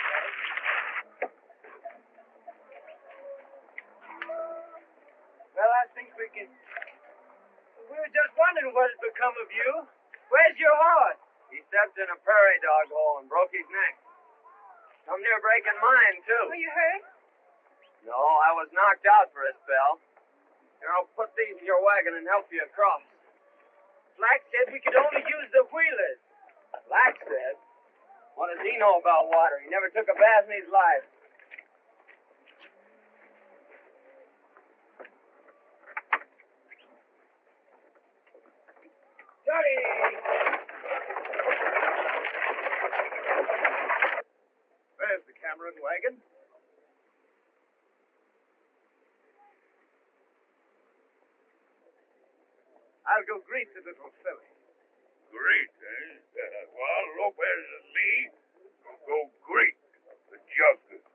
Well, I think we can... We were just wondering what had become of you. Where's your horse? He stepped in a prairie dog hole and broke his neck. I'm near breaking mine, too. Were you hurt? No, I was knocked out for a spell. Here, I'll put these in your wagon and help you across. Black said we could only use the wheelers. Black said? What does he know about water? He never took a bath in his life. Tully! There's the Cameron wagon. I'll go greet the little filly. Great, eh? Well, Lopez and me will go great the justice.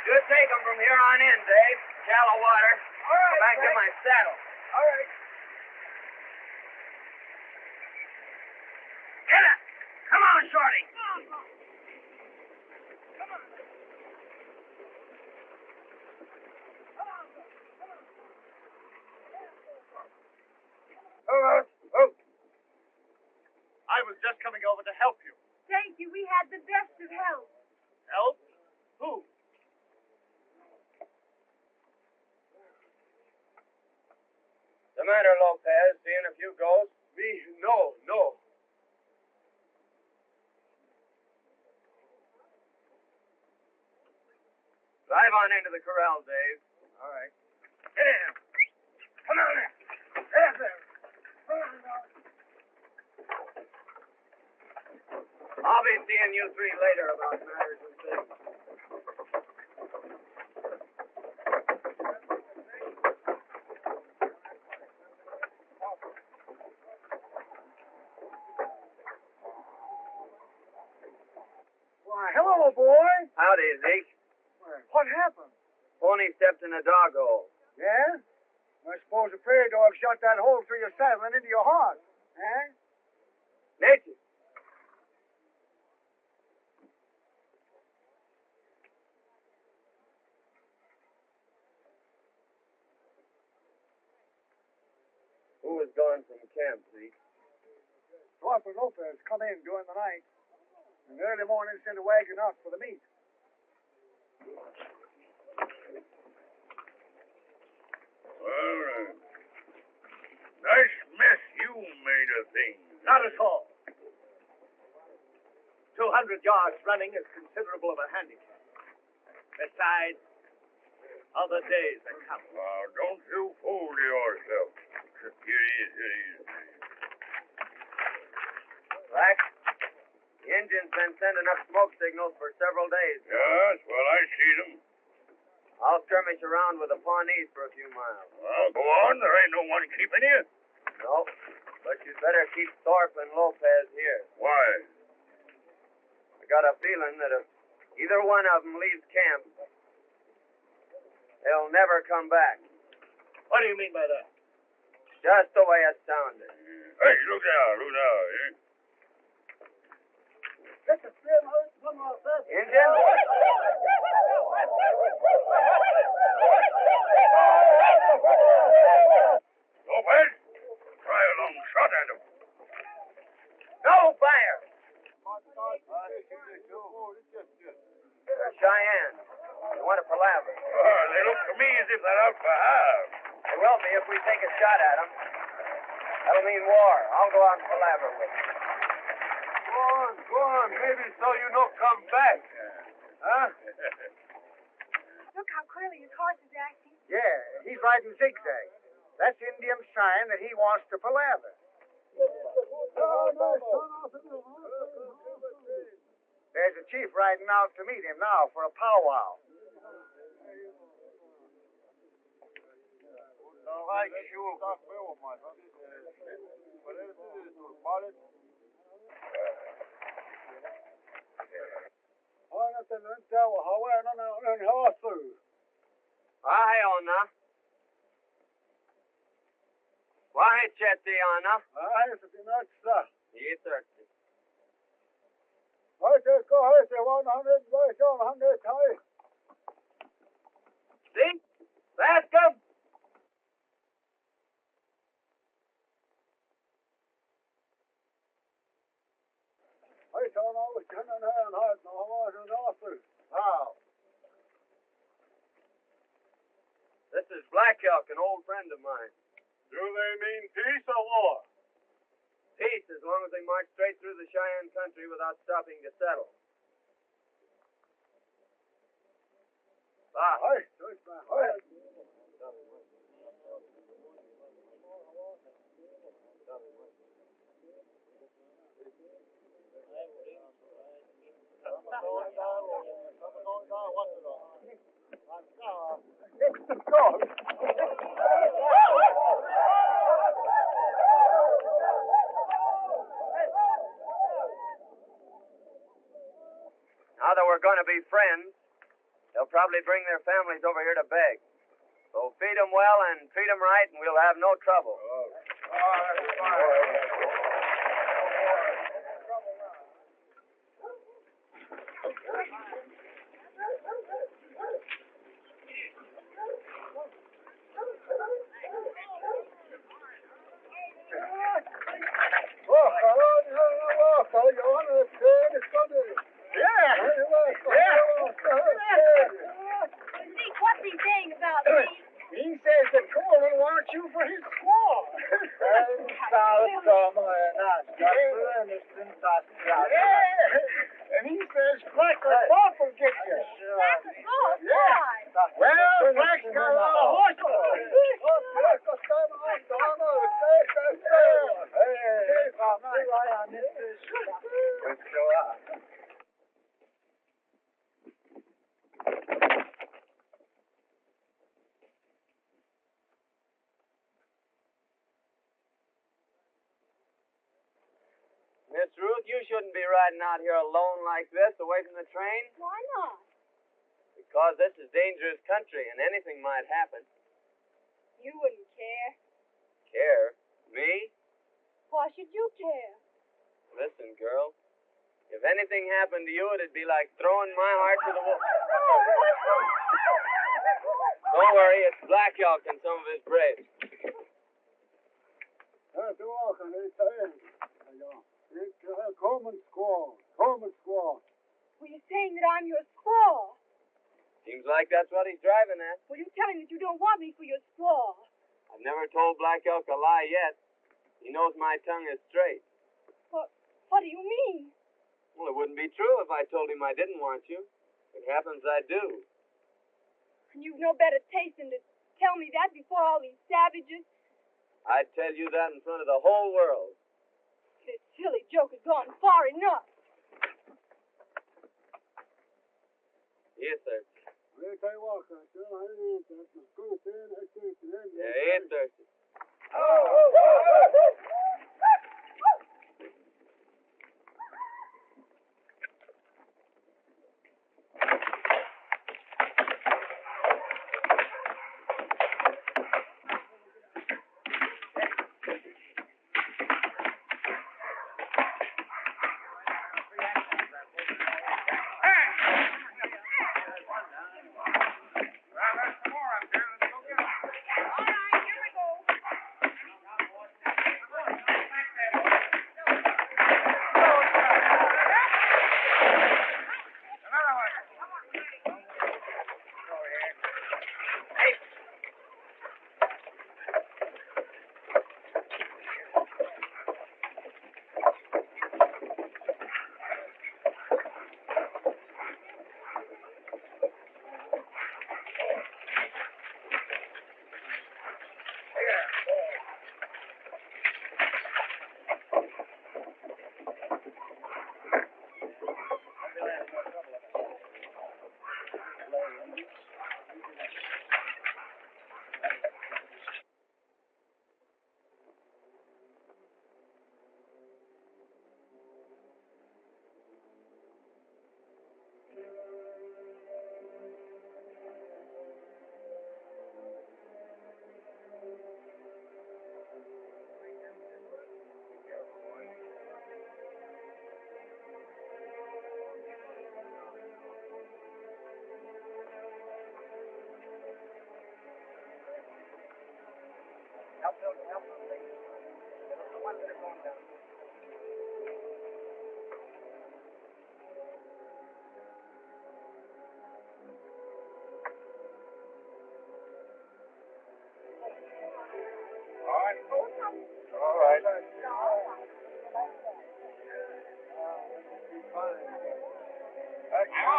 Just take them from here on in, Dave. Shallow water. All right, Back to Breck. my saddle. All right. Hit it! Come on, Shorty! I was just coming over to help you. Thank you. We had the best of help. Help? Who? The matter, Lopez? Seeing a few ghosts? Me? No. Drive on into the corral, Dave. All right. Here. Come on in. There. I'll be seeing you three later about matters and things. Why, hello, boy. Howdy, Zeke. What happened? Pony stepped in a dog hole. Yeah? I suppose the prairie dog shot that hole through your saddle and into your heart. Eh? Nature. Who was gone from camp, Zeke? Corporal Lopez come in during the night. And early morning sent a wagon out for the meat. Well, nice mess you made of things. Not at all. 200 yards running is considerable of a handicap. Besides, other days are coming. Now, don't you fool yourself. Here he is. Black, the engine's been sending up smoke signals for several days. Yes, well, I see them. I'll skirmish around with the Pawnees for a few miles. Well, go on. There ain't no one keeping you. No, but you'd better keep Thorpe and Lopez here. Why? I got a feeling that if either one of them leaves camp, they'll never come back. What do you mean by that? Just the way it sounded. Hey, look out, eh? Injun? Lopez, try a long shot at him. No fire! They're Cheyenne. They want to palaver. Oh, they look to me as if they're out for half. They will be if we take a shot at them. That'll mean war. I'll go out and palaver with them. Go on. Maybe so you don't come back. Huh? Look how clearly his horse is acting. Yeah, he's riding zigzag. That's Indian's sign that he wants to palaver. There's a chief riding out to meet him now for a powwow. Ona. Wahe cheti ana. Ye-30. See? Bascom? thought I was turning her and hard, no, I wasn't awful. How? This is Black Elk, an old friend of mine. Do they mean peace or war? Peace, as long as they march straight through the Cheyenne country without stopping to settle. Ah. Hi, hi. Now that we're going to be friends, they'll probably bring their families over here to beg. So feed them well and treat them right, and we'll have no trouble. Zeke, what's he saying about me? He says that Coleman wants you for his squaw. And he says Black Bob will get you. That's a boss. Why? Well, Black's got a lot of horses. Miss Ruth, you shouldn't be riding out here alone like this, away from the train. Why not? Because this is dangerous country, and anything might happen. You wouldn't care. Care? Me? Why should you care? Listen, girl. If anything happened to you, it'd be like throwing my heart to the wall. Don't worry, it's Black Elk and some of his braves. Coleman squaw. Coleman squaw. Well, you're saying that I'm your squaw. Seems like that's what he's driving at. Well, you're telling that you don't want me for your squaw. I've never told Black Elk a lie yet. He knows my tongue is straight. What do you mean? Well, it wouldn't be true if I told him I didn't want you. It happens I do. And you've no better taste than to tell me that before all these savages. I'd tell you that in front of the whole world. This silly joke has gone far enough. Yes, sir. Yeah, Yeah, he's thirsty.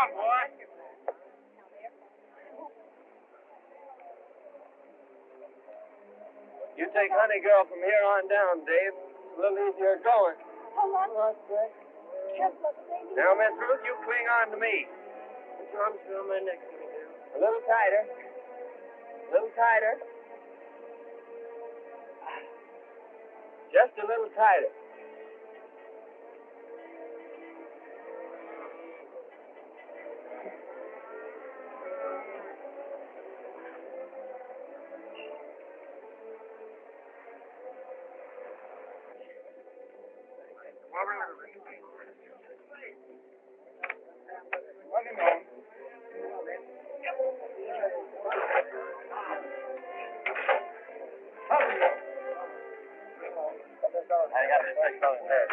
on, boy. You take Honey Girl from here on down, Dave. It's a little easier going. Hold on. Careful of the baby. Now, Miss Ruth, you cling on to me. Put your arms around my neck, Honey Girl. A little tighter. A little tighter. Just a little tighter. I got this next on there.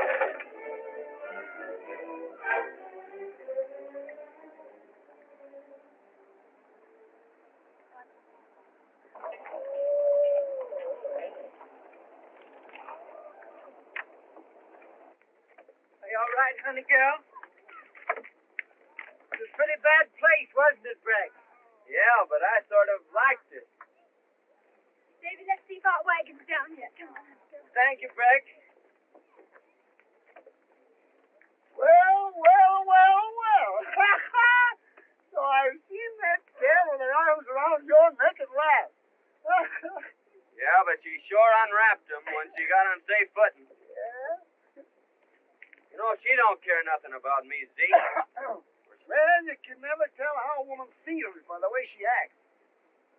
Are you all right, honey girl? It was a pretty bad place, wasn't it, Breck? Yeah, but I sort of liked it. Davy, let's see if our wagon's down yet. Come on, let's go. Thank you, Breck. Well. So I've seen that tail with her arms around your neck and laughed. Yeah, but she sure unwrapped him when she got on safe footing. Yeah? You know, she don't care nothing about me, Zeke. Well, you can never tell how a woman feels by the way she acts.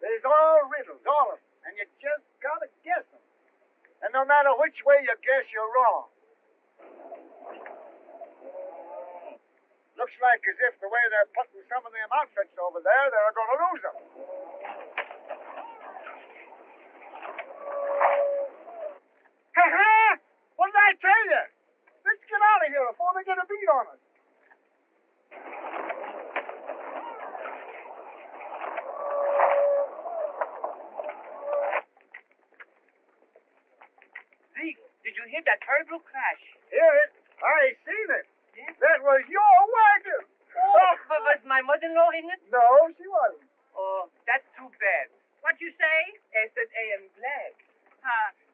There's all riddles, all of them, and you just gotta guess them. And no matter which way you guess, you're wrong. Looks like as if the way they're putting some of them outfits over there, they're going to lose them. Ha-ha! What did I tell you? Let's get out of here before they get a beat on us. Zeke, did you hear that terrible crash? Hear it? I seen it. Yes? That was your wagon. Oh, but was my mother-in-law in it? No, she wasn't. Oh, that's too bad. What you say? I said I am glad.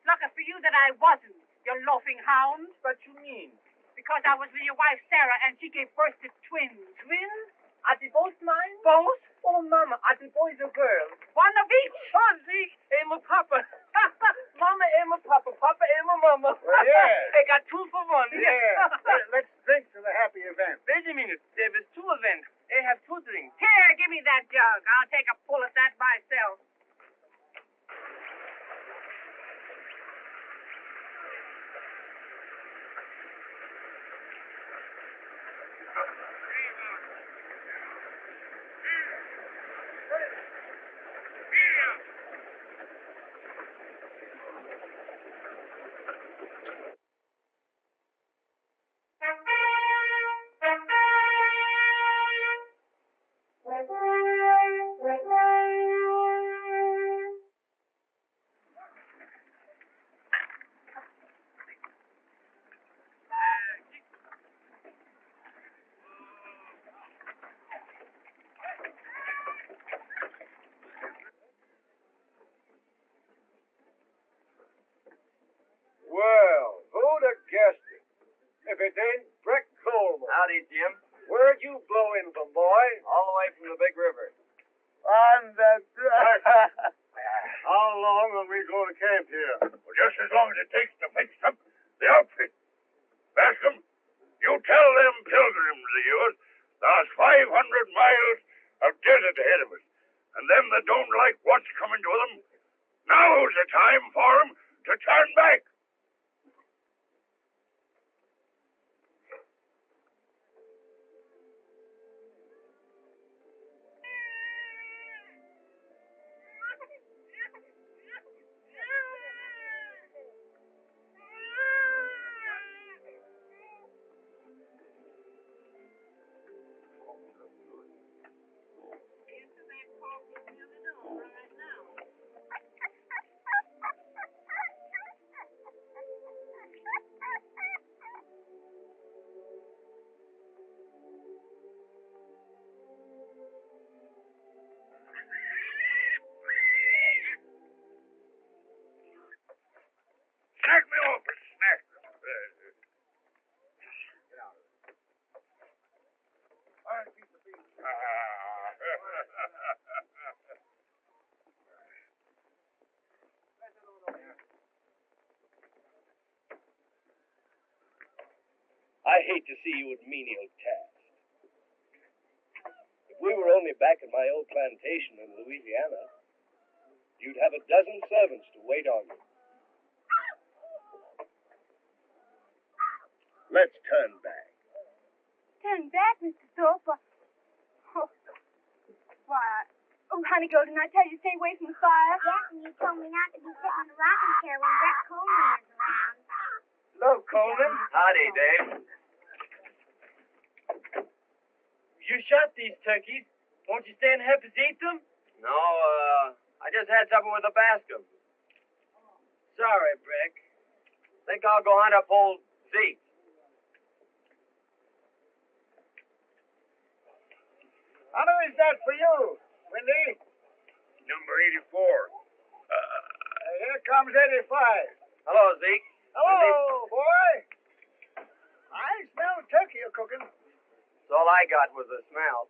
Lucky for you that I wasn't, you loafing hound. What you mean? Because I was with your wife, Sarah, and she gave birth to twins. Twins? Are they both mine? Both? Oh, Mama, are they boys or girls? One of each. Oh, Zeke, I'm a papa. Mama, I'm a papa. Papa, I'm a mama. Well, yeah. I got 2 for 1. Yeah. Let's drink to the happy event. Wait a minute. There was 2 events. I have 2 drinks. Here, give me that jug. I'll take a pull at that myself. Well, who'd have guessed it? If it ain't Breck Coleman. Howdy, Jim. Where'd you blow in from, boy? All the way from the big river. On the... How long are we going to camp here? Well, just as long as it takes to fix up the outfit. Bascom, you tell them pilgrims of yours there's 500 miles of desert ahead of us. And them that don't like what's coming to them, now's the time for them to turn back. I hate to see you at menial tasks. If we were only back at my old plantation in Louisiana, you'd have a dozen servants to wait on you. Let's turn back. Turn back, Mr. Thorpe? Oh, honey, Golden, I tell you, stay away from the fire. Yes, and you told me not to be sitting on the rocking chair when Breck Coleman is around. Hello, Coleman. Howdy, Dave. You shot these turkeys. Won't you stay and help us eat them? No, I just had supper with the Bascom. Sorry, Breck. Think I'll go hunt up old Zeke. How is that for you, Windy? Number 84. Here comes 85. Hello, Zeke. Hello, boy. I smell turkey you're cooking. That's all I got was the smell.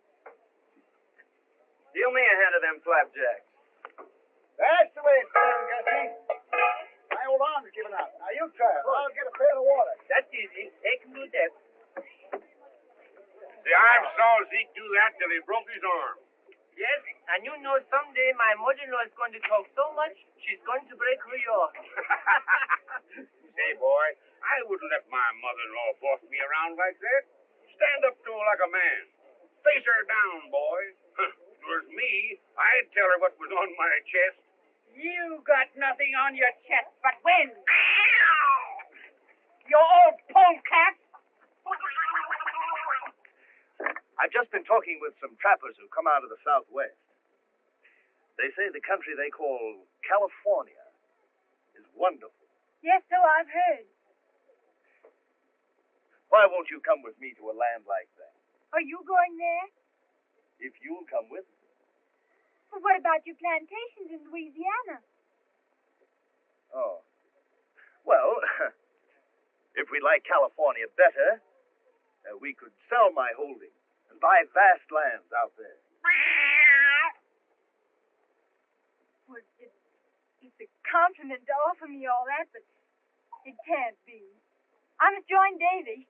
Deal me a hand of them flapjacks. That's the way it's done, Gussie. My old arm's giving out. Now you try it. I'll get a pail of water. That's easy. Take him to death. See, I saw Zeke do that till he broke his arm. Yes, and you know someday my mother-in-law is going to talk so much, she's going to break her yaw. Say, boy, I wouldn't let my mother-in-law boss me around like that. Stand up to her like a man. Face her down, boy. If it was me, I'd tell her what was on my chest. You got nothing on your chest but wind. You old polecat. I've just been talking with some trappers who come out of the Southwest. They say the country they call California is wonderful. Yes, so I've heard. Why won't you come with me to a land like that? Are you going there? If you'll come with me. Well, what about your plantations in Louisiana? Oh. Well, if we like California better, we could sell my holdings and buy vast lands out there. Well, it's a compliment to offer me all that, but it can't be. I must join Davy.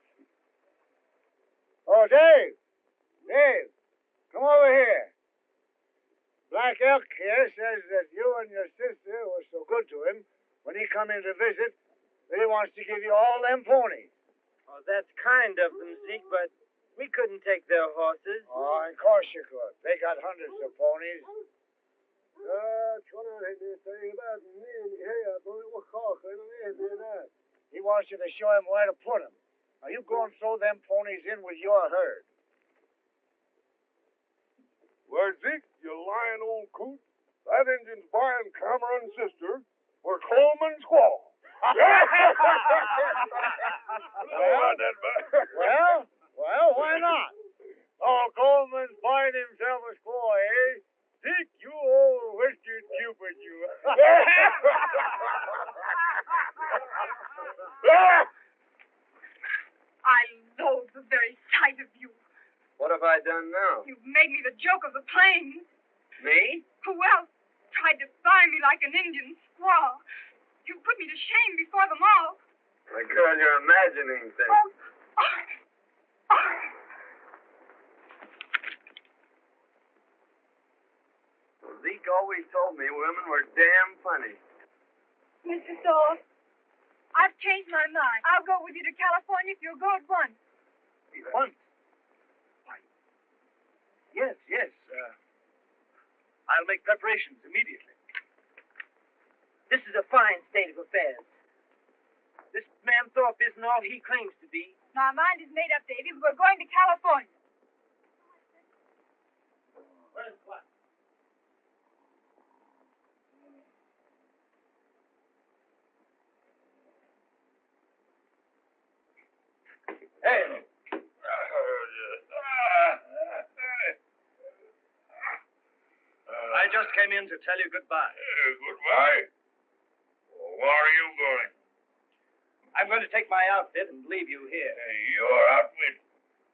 Oh, Dave. Dave, come over here. Black Elk here says that you and your sister were so good to him when he come in to visit that he wants to give you all them ponies. Oh, that's kind of them, Zeke, but we couldn't take their horses. Oh, of course you could. They got hundreds of ponies. He wants you to show him where to put them. Now, you go and throw them ponies in with your herd. Well, Zeke, you lying old coot. That Indian's buying Cameron's sister for Coleman's squaw. Well, why not? Oh, Coleman's buying himself a squaw, eh? Zeke, you old whiskered Cupid, you. I loathe the very sight of you. What have I done now? You've made me the joke of the plains. Me? Who else tried to buy me like an Indian squaw? You put me to shame before them all. My girl, you're imagining things. Well, Zeke always told me women were damn funny. Mr. Thorpe, I've changed my mind. I'll go with you to California if you'll go at once. Once? Why? Yes. I'll make preparations immediately. This is a fine state of affairs. This man Thorpe isn't all he claims to be. My mind is made up, Davy. We're going to California. Where's what? Hey! I just came in to tell you goodbye. Goodbye? Where are you going? I'm going to take my outfit and leave you here. Your outfit?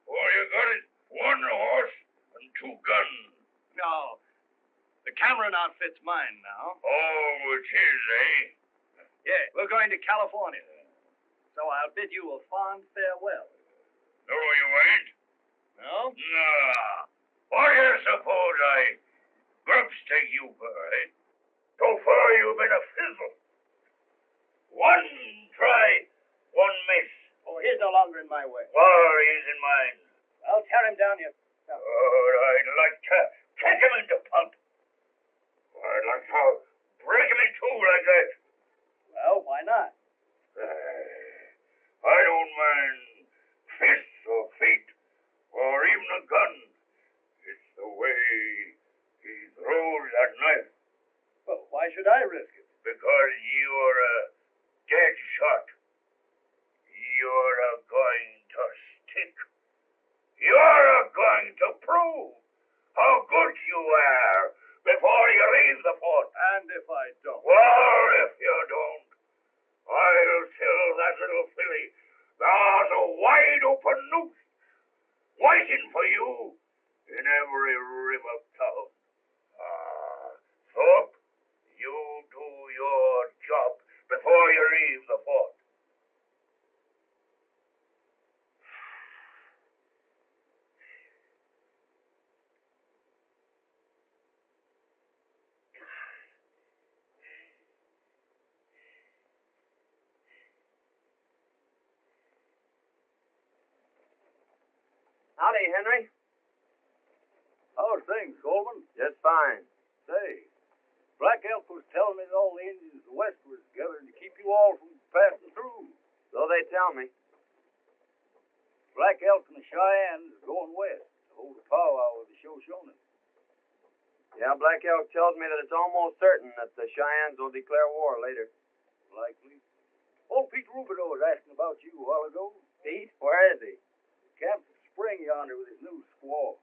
All you got is one horse and two guns. No. The Cameron outfit's mine now. Oh, it's his, eh? Yeah, we're going to California. So I'll bid you a fond farewell. longer in my way. Well, he's in mine. I'll tear him down, you. Oh, I'd like to kick him into pulp. I'd like to break him in two like that. Well, why not? I don't mind fists or feet or even a gun. It's the way he throws that knife. Well, why should I risk it? Because you're a dead shot. You're going to stick. You're going to prove how good you are before you leave the fort. And if I don't? Well, if you don't, I'll tell that little filly there's a wide open noose waiting for you in every river town. Thorpe, you do your job before you leave the fort. Howdy, Henry. How's things, Coleman? Just fine. Say, Black Elk was telling me that all the Indians of the West were gathering to keep you all from passing through. So they tell me. Black Elk and the Cheyennes are going west to hold a powwow with the Shoshones. Yeah, Black Elk tells me that it's almost certain that the Cheyennes will declare war later. Likely. Old Pete Rubidoux was asking about you a while ago. Pete? Where is he? Camped at the spring yonder with his new squaw.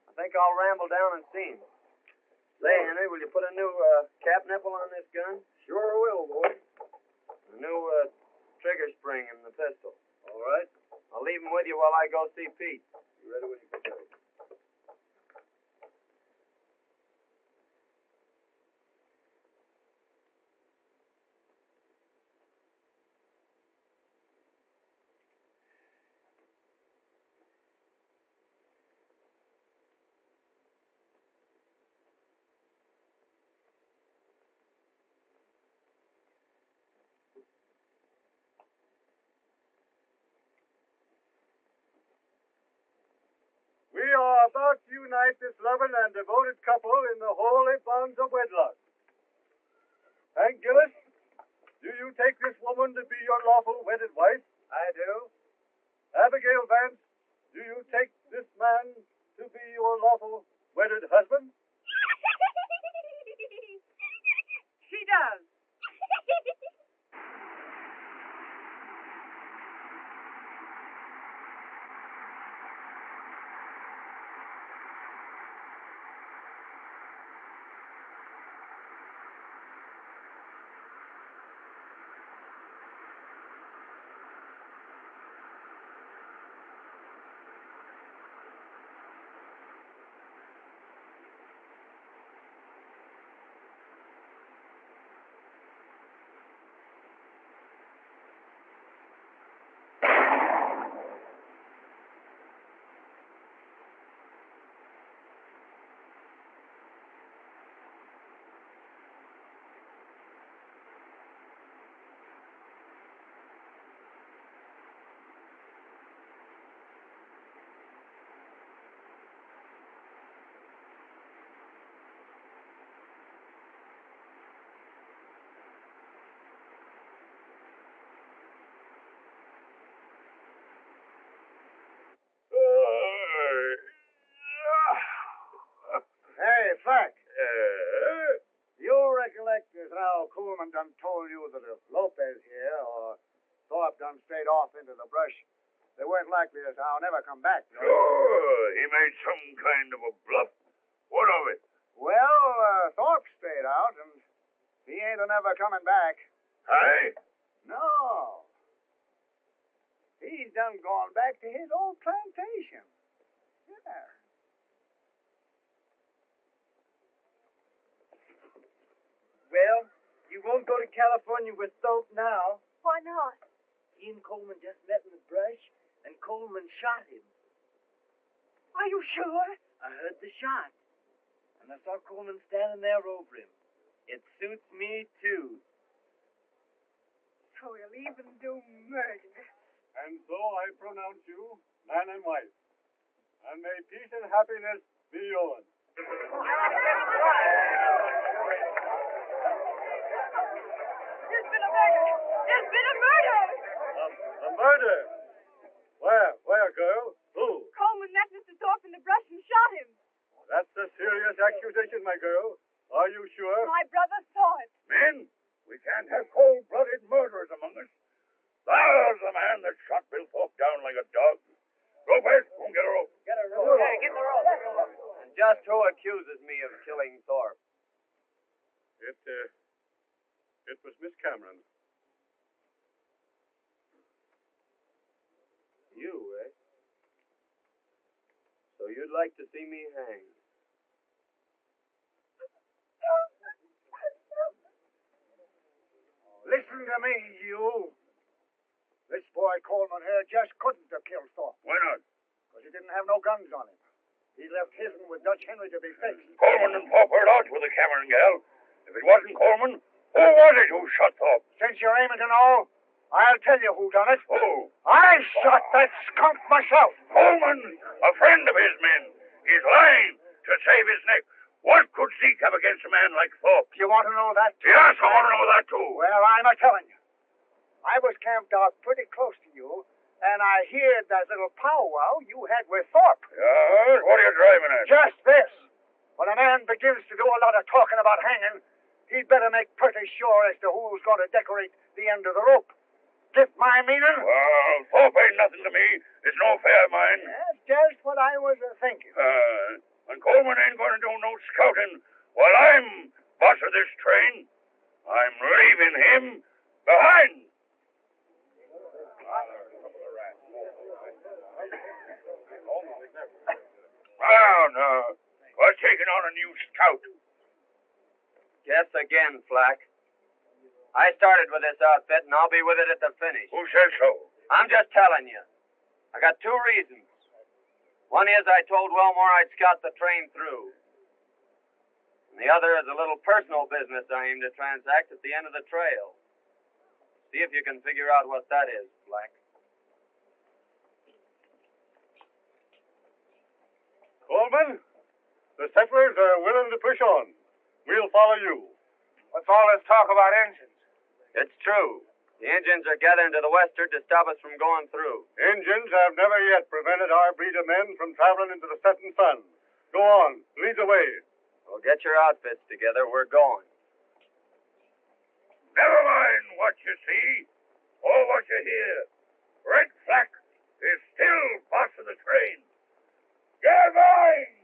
I think I'll ramble down and see him. Say, Henry, will you put a new cap nipple on this gun? Sure will, boy. A new trigger spring in the pistol. All right. I'll leave him with you while I go see Pete. You ready when you get there? We are about to unite this loving and devoted couple in the holy bonds of wedlock. Hank Gillis, do you take this woman to be your lawful wedded wife? I do. Abigail Vance, do you take this man to be your lawful wedded husband? She does. Hey, Frank. You recollect as Raoul Coleman done told you that if Lopez here or Thorpe done straight off into the brush, they weren't likely to never come back. No? Sure, he made some kind of a bluff. What of it? Well, Thorpe stayed out, and he ain't never coming back. Hey? No. He's done gone back to his old plantation. Yeah. Well, you won't go to California with Thorpe now. Why not? He and Coleman just met in the brush, and Coleman shot him. Are you sure? I heard the shot, and I saw Coleman standing there over him. It suits me, too. So he'll even do murder. And so I pronounce you man and wife. And may peace and happiness be yours. There's been a murder! There's been a murder! A murder? Where, girl? Who? Coleman met Mr. Thorpe in the brush and shot him. That's a serious accusation, my girl. Are you sure? My brother saw it. Men, we can't have cold-blooded murderers among us. There's the man that shot Bill Thorpe down like a dog. Lopez, go and get a rope. Get a rope. Yeah, get the rope. And just who accuses me of killing Thorpe? It was Miss Cameron. You, eh? So you'd like to see me hanged? Listen to me, you. This boy Coleman here just couldn't have killed Thorpe. Why not? Because he didn't have no guns on him. He left his with Dutch Henry to be fixed. Coleman and Thorpe were out with the Cameron gal. If it wasn't Coleman, who was it who shot Thorpe? Since you're aiming to know, I'll tell you who done it. Who? I shot that skunk myself. Coleman, a friend of his men. He's lying to save his neck. What could Zeke have against a man like Thorpe? You want to know that? Yes, I want to know that too. Well, I'm a-telling you. I was camped out pretty close to you, and I heard that little powwow you had with Thorpe. Yes? What are you driving at? Just this. When a man begins to do a lot of talking about hanging, he'd better make pretty sure as to who's going to decorate the end of the rope. Get my meaning? Well, Thorpe ain't nothing to me. It's no affair of mine. That's just what I was thinking. And Coleman ain't going to do no scouting while I'm boss of this train. I'm leaving him behind. Oh, no. We're taking on a new scout. Guess again, Flack. I started with this outfit, and I'll be with it at the finish. Who says so? I'm just telling you. I got two reasons. One is I told Wellmore I'd scout the train through. And the other is a little personal business I aim to transact at the end of the trail. See if you can figure out what that is, Flack. Coleman, the settlers are willing to push on. We'll follow you. What's all this talk about engines? It's true. The engines are gathering to the westward to stop us from going through. Engines have never yet prevented our breed of men from traveling into the setting sun. Go on, lead the way. Well, get your outfits together. We're going. Never mind what you see or what you hear. Red Flack is still boss of the train. Get going!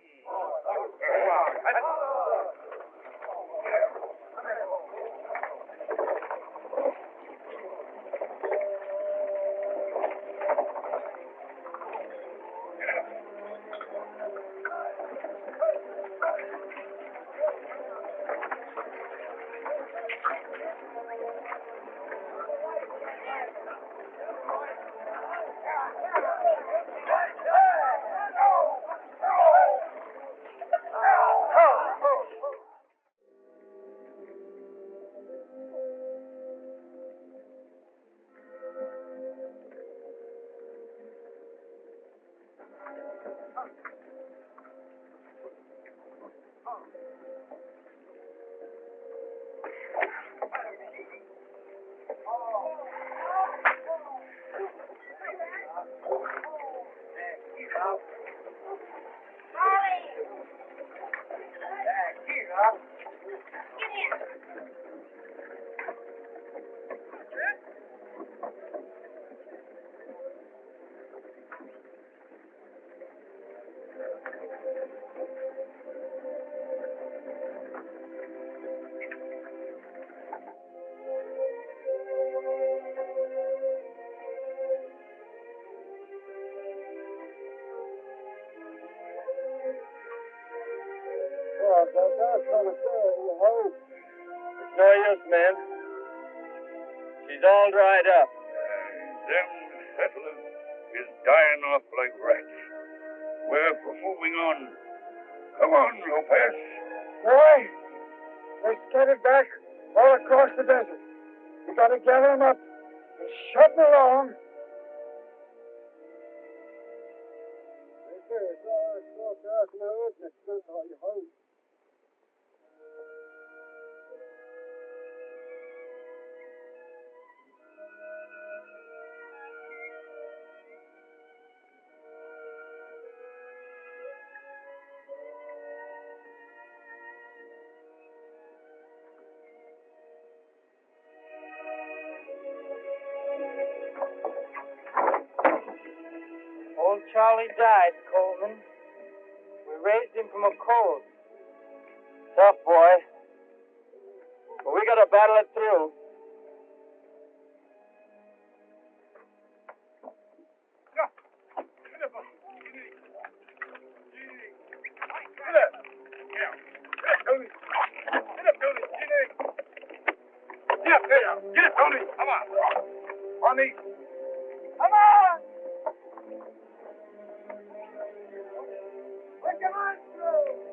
It's no use, man. She's all dried up. Them settlers is dying off like rats. We're moving on. Come on, Lopez. Boy, they're scattered back all across the desert. We gotta gather them up and shut them along. Old Charlie died, Coleman. We raised him from a colt. Tough boy. But we gotta battle it through. Get Tony! Come on! On these! Come on! Put your hands through!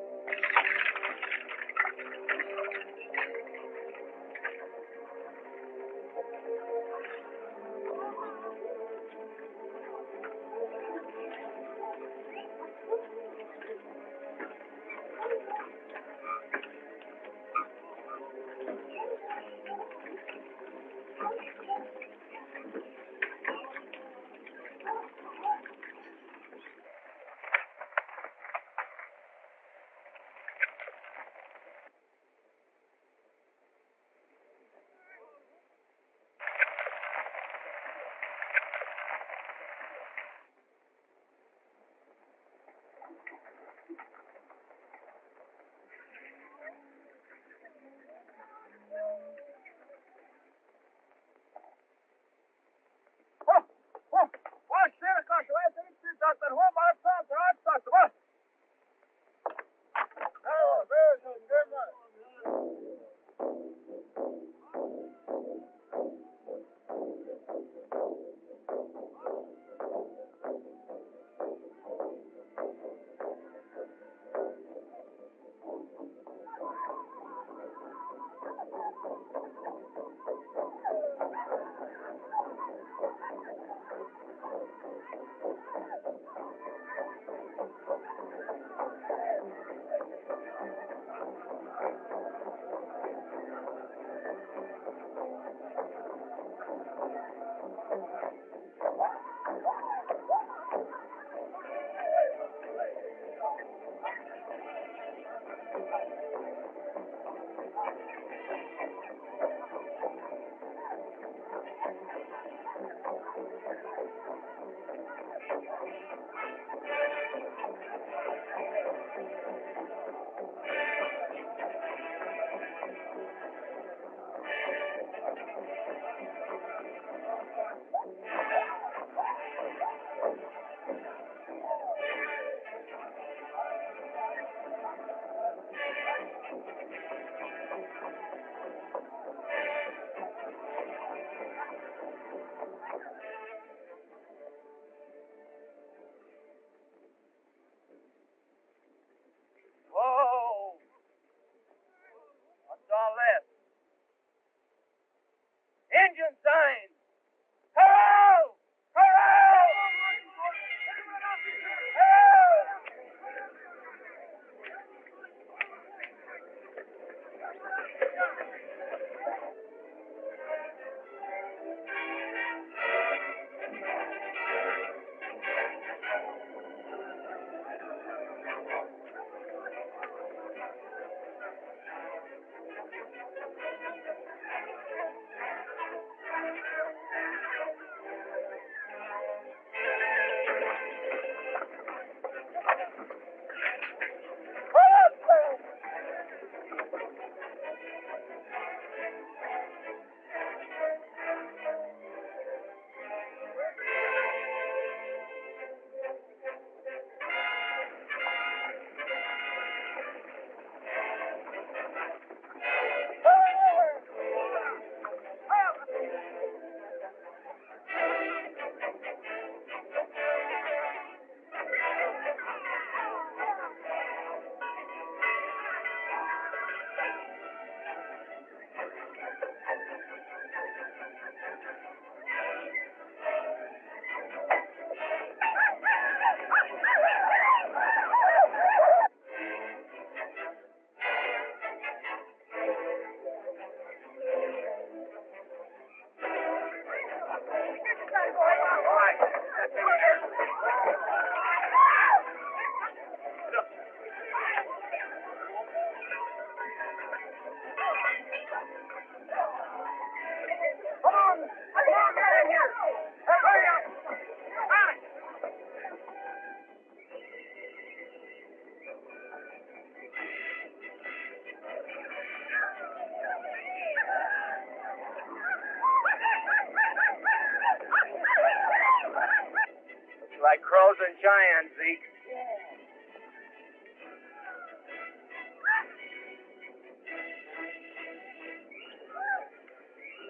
the Cheyenne, Zeke.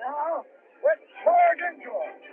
Now, let's charge into them.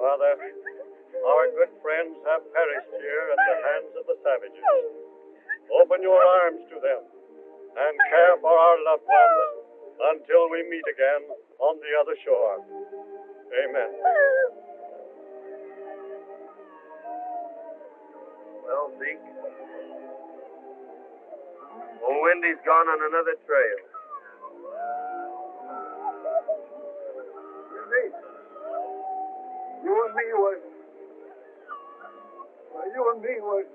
Father, our good friends have perished here at the hands of the savages. Open your arms to them and care for our loved ones until we meet again on the other shore. Amen. Well, Zeke, old Wendy's gone on another trail. You and me was...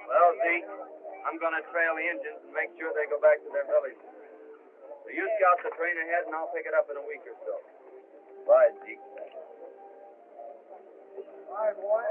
Well, Zeke, I'm going to trail the engines and make sure they go back to their village. So you scout the train ahead, and I'll pick it up in a week or so. Bye, Zeke. Bye, boy.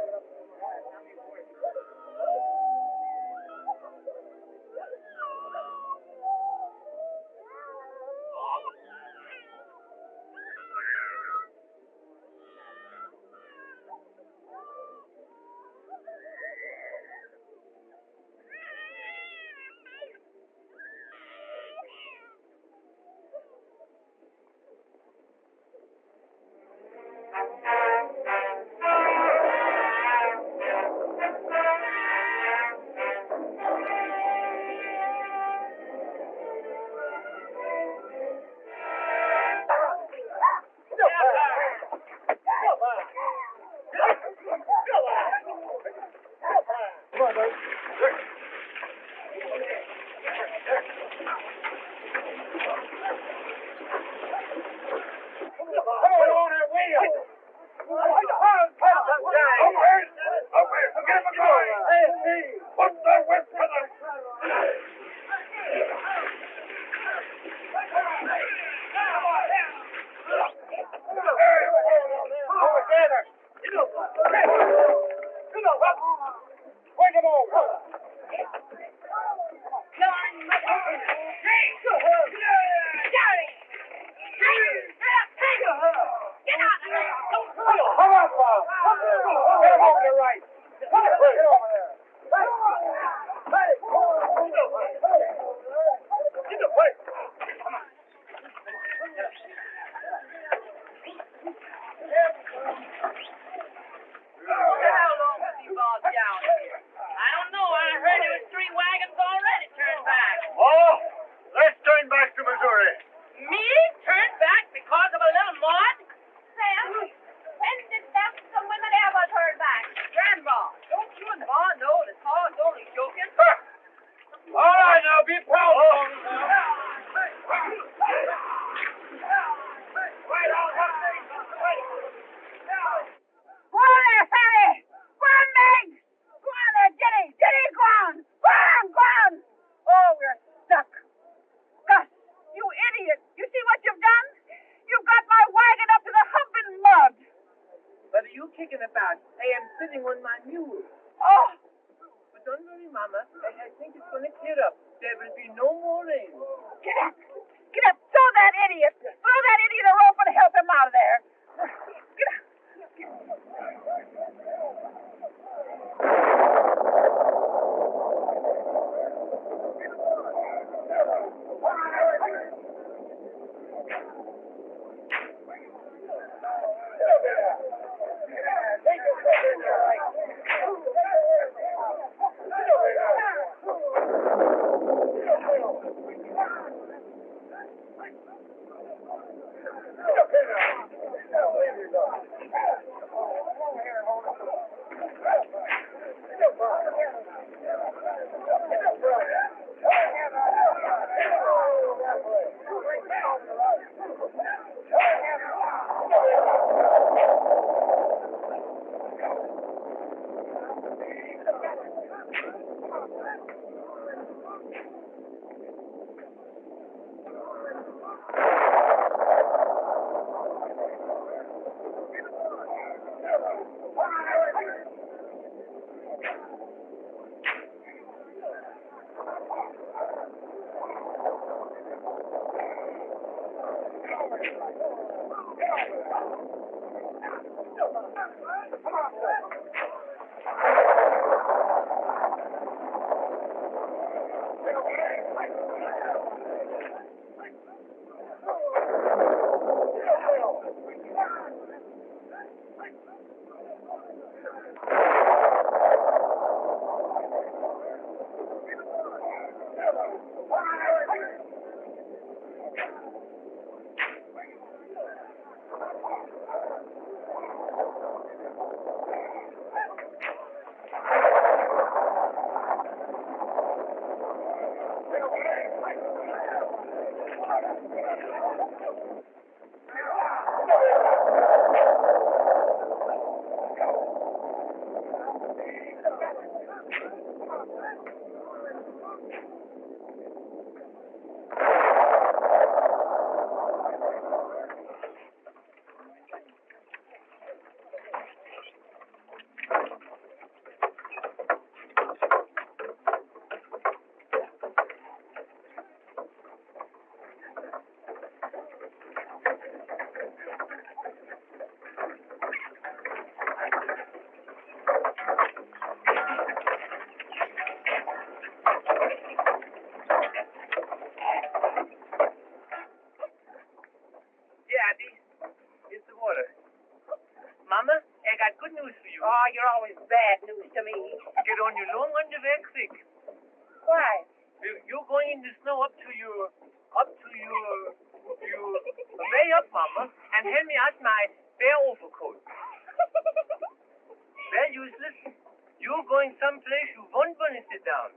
You're going someplace you won't want to sit down.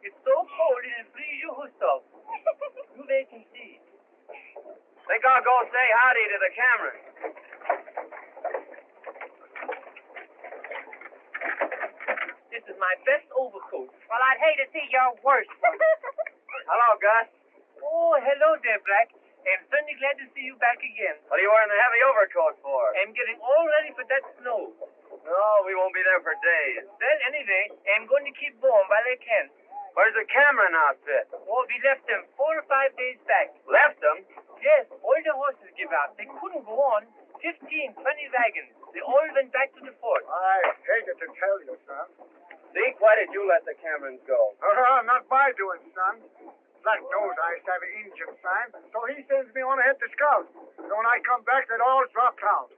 It's so cold it'll freeze your hoofs off. You wait and see. Think I'll go say howdy to the Cameron. This is my best overcoat. Well, I'd hate to see your worst one. Hello, Gus. Oh, hello there, Breck. I'm certainly glad to see you back again. What are you wearing the heavy overcoat for? I'm getting all ready for that snow. No, we won't be there for days. Well, anyway, I'm going to keep warm while I can. Where's the Cameron outfit? Oh, we left them 4 or 5 days back. Left them? Yes, all the horses give out. They couldn't go on. 15, 20 wagons. They all went back to the fort. I hated to tell you, son. Zeke, why did you let the Camerons go? Not my doing, son. Black knows I used to have an Indian sign, so he sends me on ahead to scout. And when I come back, they'd all dropped out.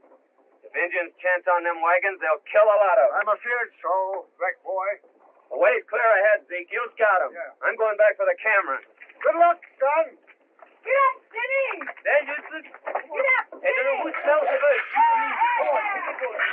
If Indians chance on them wagons, they'll kill a lot of them. I'm afeard so, Breck boy. The way's clear ahead, Zeke. You scout them. Yeah. I'm going back for the Cameron. Good luck, son. Get up, Jenny! There's Eustace. Get up! I don't know who smells the first. You or me. Come on, take it going.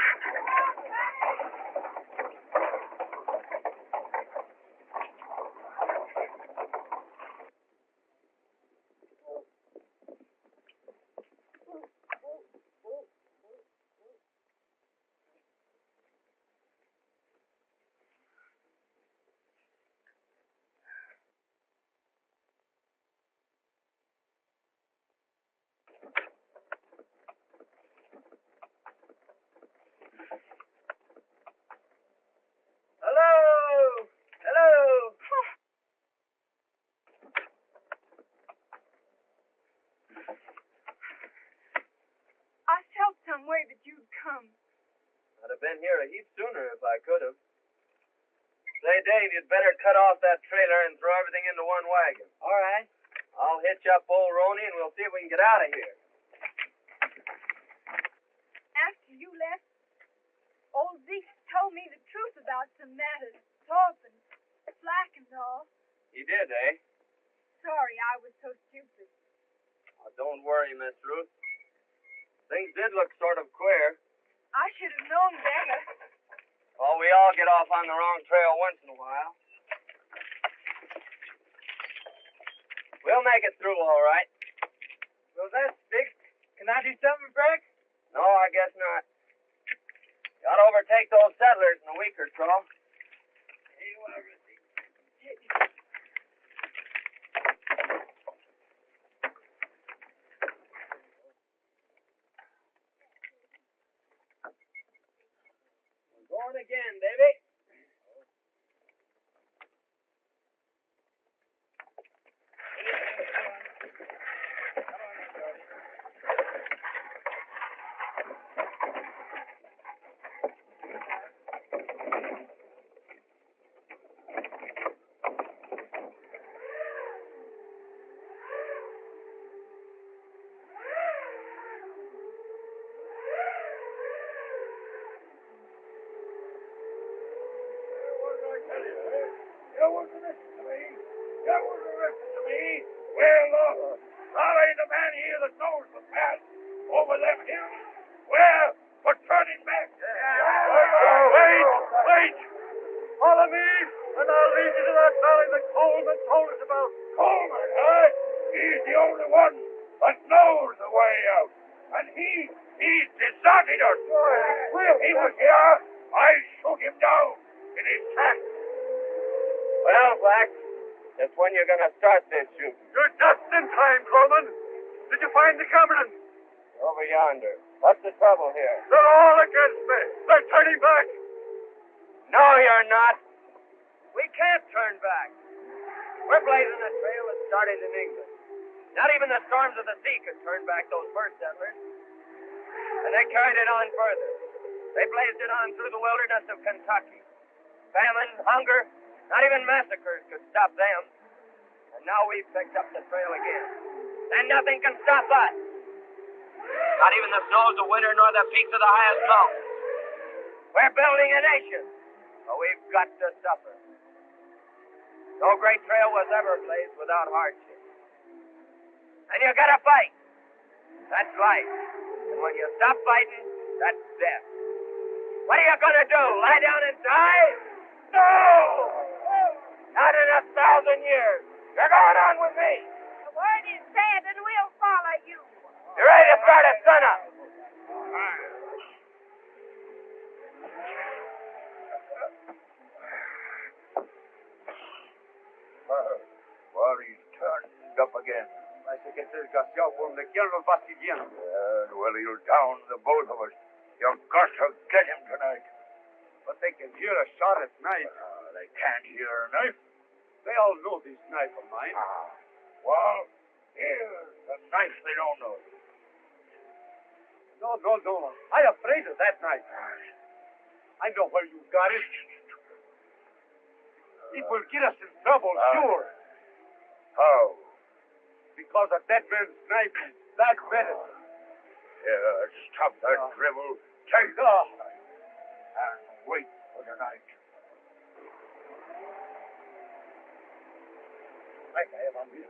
I felt some way that you'd come. I'd have been here a heap sooner if I could have. Say, Dave, you'd better cut off that trailer and throw everything into one wagon. All right. I'll hitch up old Roney and we'll see if we can get out of here. After you left, old Zeke told me the truth about some matters. Thorpe and Slack and all. He did, eh? Sorry I was so stupid. Oh, don't worry, Miss Ruth. Things did look sort of queer. I should have known better. Oh, we all get off on the wrong trail once in a while. We'll make it through all right. Well, that's fixed. Can I do something, Breck? No, I guess not. Gotta overtake those settlers in a week or so. Here you are, Rusty. Going again, baby. You wouldn't listen to me. You wouldn't listen to me. Well, look, Tully, the man here that knows the path over them hills. Well, we're turning back. Wait. Follow me, and I'll lead you to that valley that Coleman told us about. Coleman, eh? He's the only one that knows the way out. And he's deserted us. If he was here, I'd shoot him down in his tracks. Well, Black, just when you're gonna start this shooting? You're just in time, Coleman. Did you find the Cameron? Over yonder. What's the trouble here? They're all against me. They're turning back. No, you're not. We can't turn back. We're blazing a trail that started in England. Not even the storms of the sea could turn back those first settlers. And they carried it on further. They blazed it on through the wilderness of Kentucky. Famine, hunger, not even massacres could stop them. And now we've picked up the trail again. And nothing can stop us. Not even the snows of winter nor the peaks of the highest mountains. We're building a nation. But we've got to suffer. No great trail was ever blazed without hardship. And you gotta fight. That's life. And when you stop fighting, that's death. What are you gonna do? Lie down and die? No! Not in 1,000 years. You're going on with me. The word is said, and we'll follow you. You ready to start at sunup? Well, he's turned up again. Parece que este desgraciado por donde quiera nos va siguiendo. Well, he'll down the both of us. You've got to get him tonight. But they can hear a shot at night. They can't hear a knife. They all know this knife of mine. Well, here's the knife they don't know. No. I'm afraid of that knife. I know where you got it. It will get us in trouble, sure. How? Because a dead man's knife is that medicine. Yeah, stop that drivel. Take off. And wait for the night. I have on me.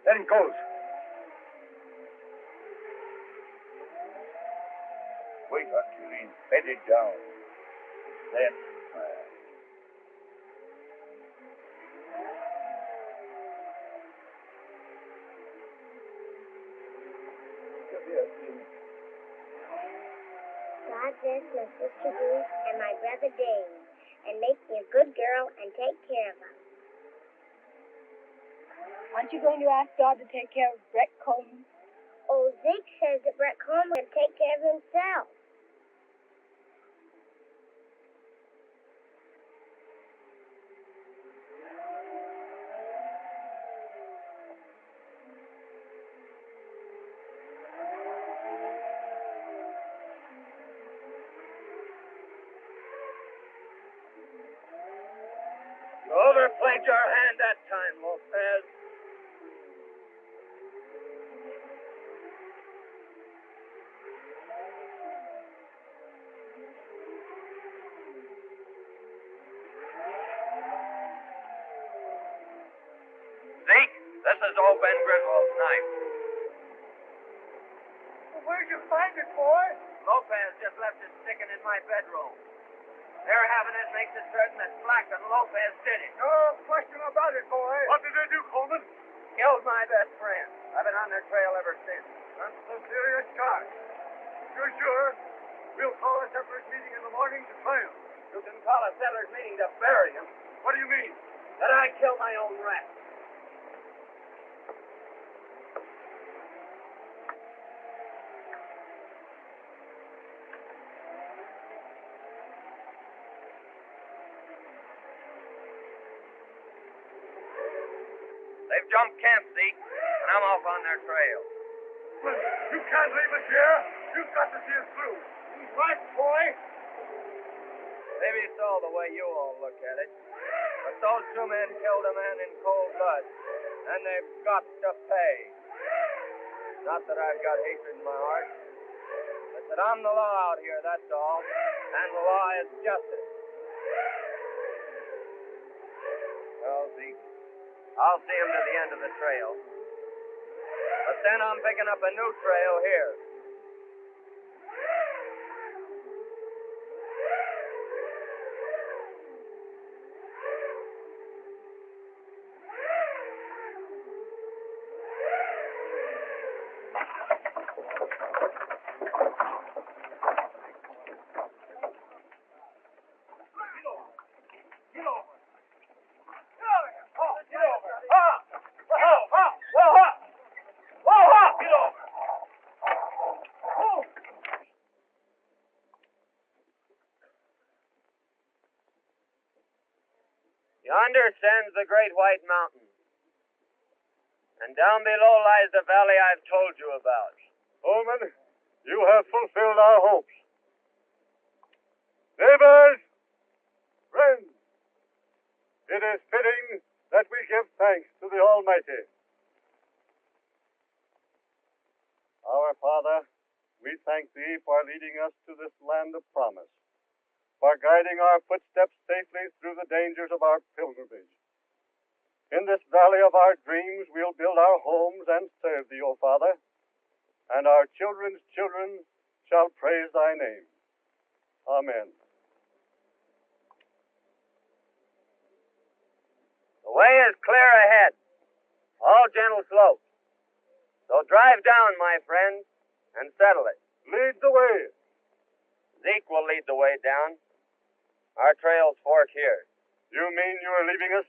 There he goes. Wait until he's bedded down. Then God bless my sister Ruth and my brother Dave, and make me a good girl and take care of us. Aren't you going to ask God to take care of Breck Coleman? Oh, Zeke says that Breck Coleman can take care of himself. You overplayed your hand that time, Lopez. Zeke, this is old Ben Griswold's knife. Well, where'd you find it, boy? Lopez just left it sticking in my bedroom. Their having it makes it certain that Black and Lopez did it. No question about it, boy. What did they do, Coleman? Killed my best friend. I've been on their trail ever since. That's a serious charge. You're sure? We'll call a separate meeting in the morning to try him. You can call a settlers' meeting to bury him. What do you mean? That I killed my own rat. They've jumped camp, Zeke, and I'm off on their trail. Well, you can't leave us here. You've got to see us through. He's right, boy. Maybe so the way you all look at it. But those two men killed a man in cold blood, and they've got to pay. Not that I've got hatred in my heart, but that I'm the law out here, that's all. And the law is justice. Well, Zeke, I'll see him to the end of the trail. But then I'm picking up a new trail here. Yonder stands the great white mountain. And down below lies the valley I've told you about. Coleman, you have fulfilled our hopes. Neighbors, friends, it is fitting that we give thanks to the Almighty. Our Father, we thank Thee for leading us to this land of promise, for guiding our footsteps safely through the dangers of our pilgrimage. In this valley of our dreams, we'll build our homes and serve Thee, O Father, and our children's children shall praise Thy name. Amen. Way is clear ahead. All gentle slopes. So drive down, my friend, and settle it. Lead the way. Zeke will lead the way down. Our trails fork here. You mean you are leaving us?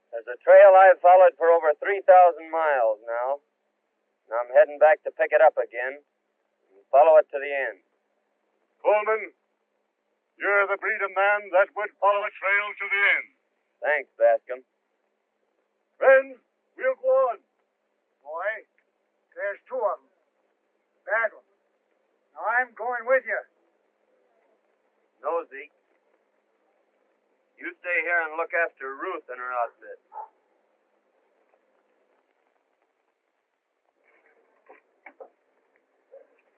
There's a trail I've followed for over 3,000 miles now. And I'm heading back to pick it up again and follow it to the end. Coleman, you're the breed of man that would follow a trail to the end. Thanks, Bascom. Friends, we'll go on. Boy, there's two of them. Bad ones. Now I'm going with you. No, Zeke. You stay here and look after Ruth and her outfit.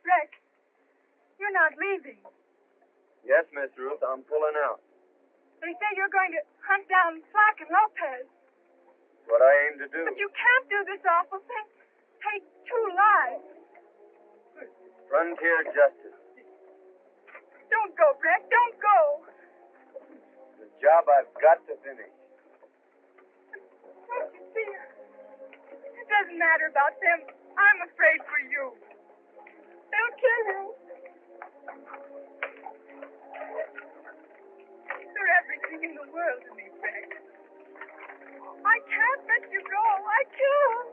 Breck, you're not leaving. Yes, Miss Ruth, I'm pulling out. They say you're going to hunt down Slack and Lopez. What I aim to do. But you can't do this awful thing. Take 2 lives. Frontier justice. Don't go, Breck. Don't go. The job I've got to finish. Don't you see? It doesn't matter about them. I'm afraid for you. They'll kill you. You're everything in the world to me, Breck. I can't let you go. I can't.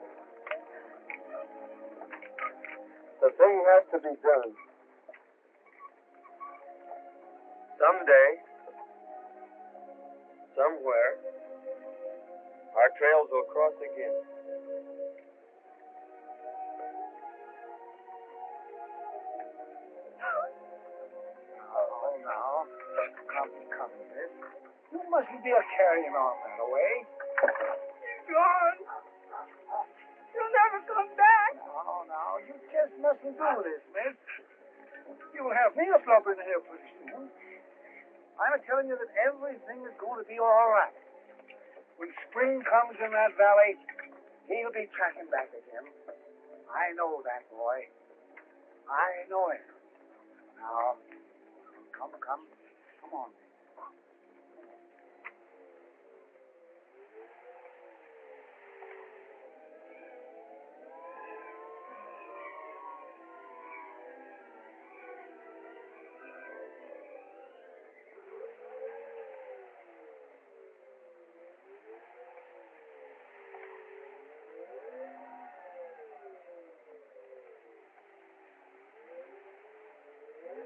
The thing has to be done. Someday, somewhere, our trails will cross again. Oh, now. Come, miss. You mustn't be a carrying on that way. He's gone. You'll never come back. Oh, now, you just mustn't do this, miss. You'll have me up in here pretty soon. I'm telling you that everything is going to be all right. When spring comes in that valley, he'll be tracking back again. I know that, boy. I know it. Now, come on.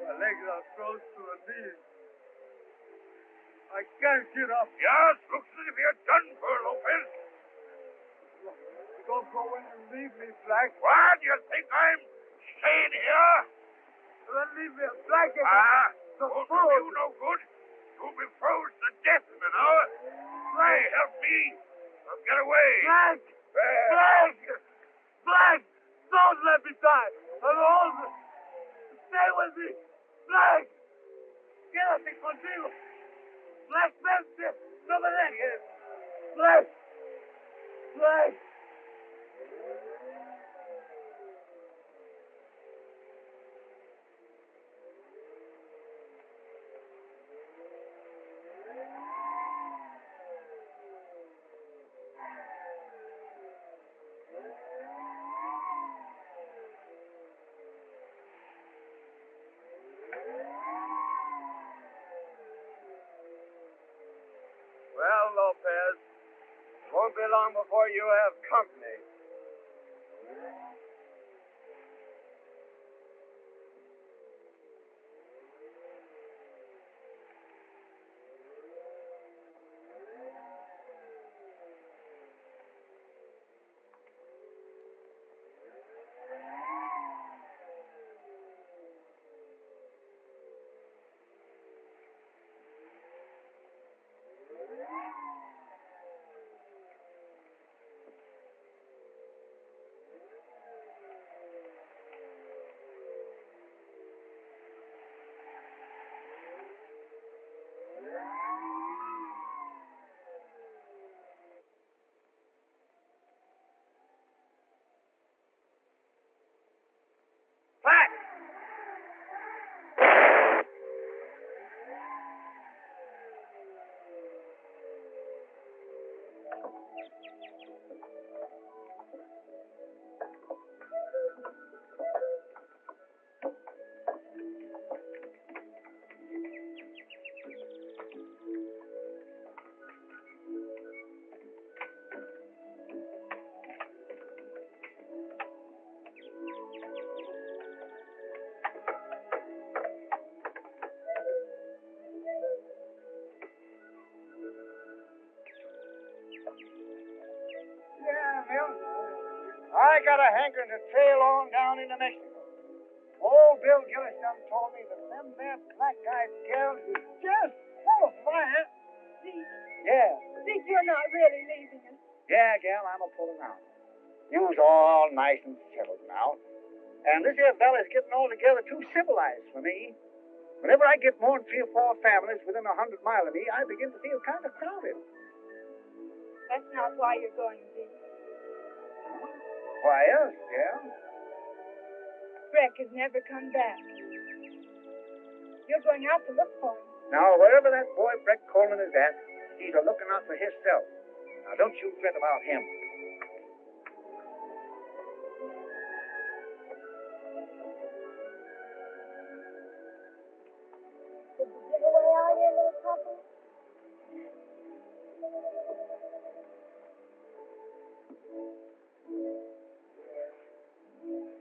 My legs are close to the knees. I can't get up. Yes, looks as if you're done for, Lopez. Don't go when you leave me, Black. What? You think I'm staying here? Then leave me a blanket. Won't do you no good. You'll be froze to death in an hour. Hey, help me. I'll get away. Black! Black! Black! Don't let me die. I'll hold you. Stay with me. Black! Quédate contigo. Black, vente. No me dejes. Black! Black! Well, Lopez, it won't be long before you have company. Yeah, Bill. I got a hankering to trail on down into Mexico. Old Bill Gillis done told me that them there black-eyed girls is just full of fire. Zeke, Yeah. Zeke, you're not really leaving us. Yeah, gal, I'm a-pulling out. You's all nice and settled now. And this here fella's getting altogether too civilized for me. Whenever I get more than 3 or 4 families within 100 miles of me, I begin to feel kind of crowded. That's not why you're going, Zeke. Why else, gal? Breck has never come back. You're going out to look for him. Now, wherever that boy Breck Coleman is at, he's a-looking out for himself. Now, don't you fret about him. Did you give away all your little puppies?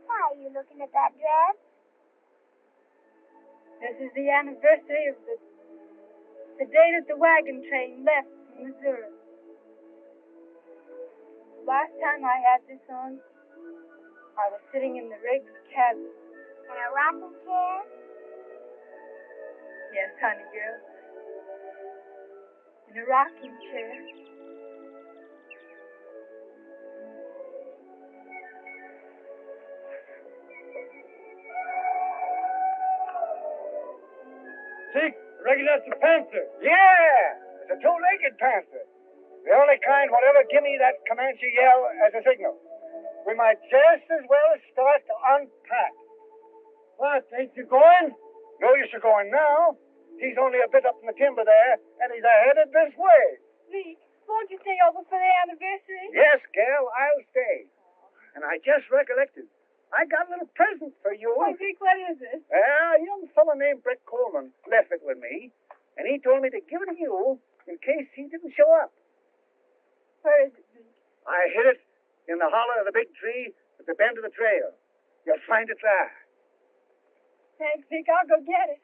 Why are you looking at that dress? This is the anniversary of the day that the wagon train left from Missouri. Last time I had this on, I was sitting in the Riggs cabin. In a rocking chair? Yes, honey girl. In a rocking chair. Zeke, I reckon that's a panther. Yeah, it's a 2-legged panther. The only kind whatever give me that Comanche yell as a signal. We might just as well start to unpack. What, ain't you going? No use of going now. He's only a bit up in the timber there, and he's headed this way. Zeke, won't you stay over for the anniversary? Yes, gal, I'll stay. And I just recollected. I got a little present for you. Oh, Zeke, what is it? A young fellow named Breck Coleman left it with me, and he told me to give it to you in case he didn't show up. Where is it, Zeke? I hid it in the hollow of the big tree at the bend of the trail. You'll find it there. Thanks, Zeke. I'll go get it.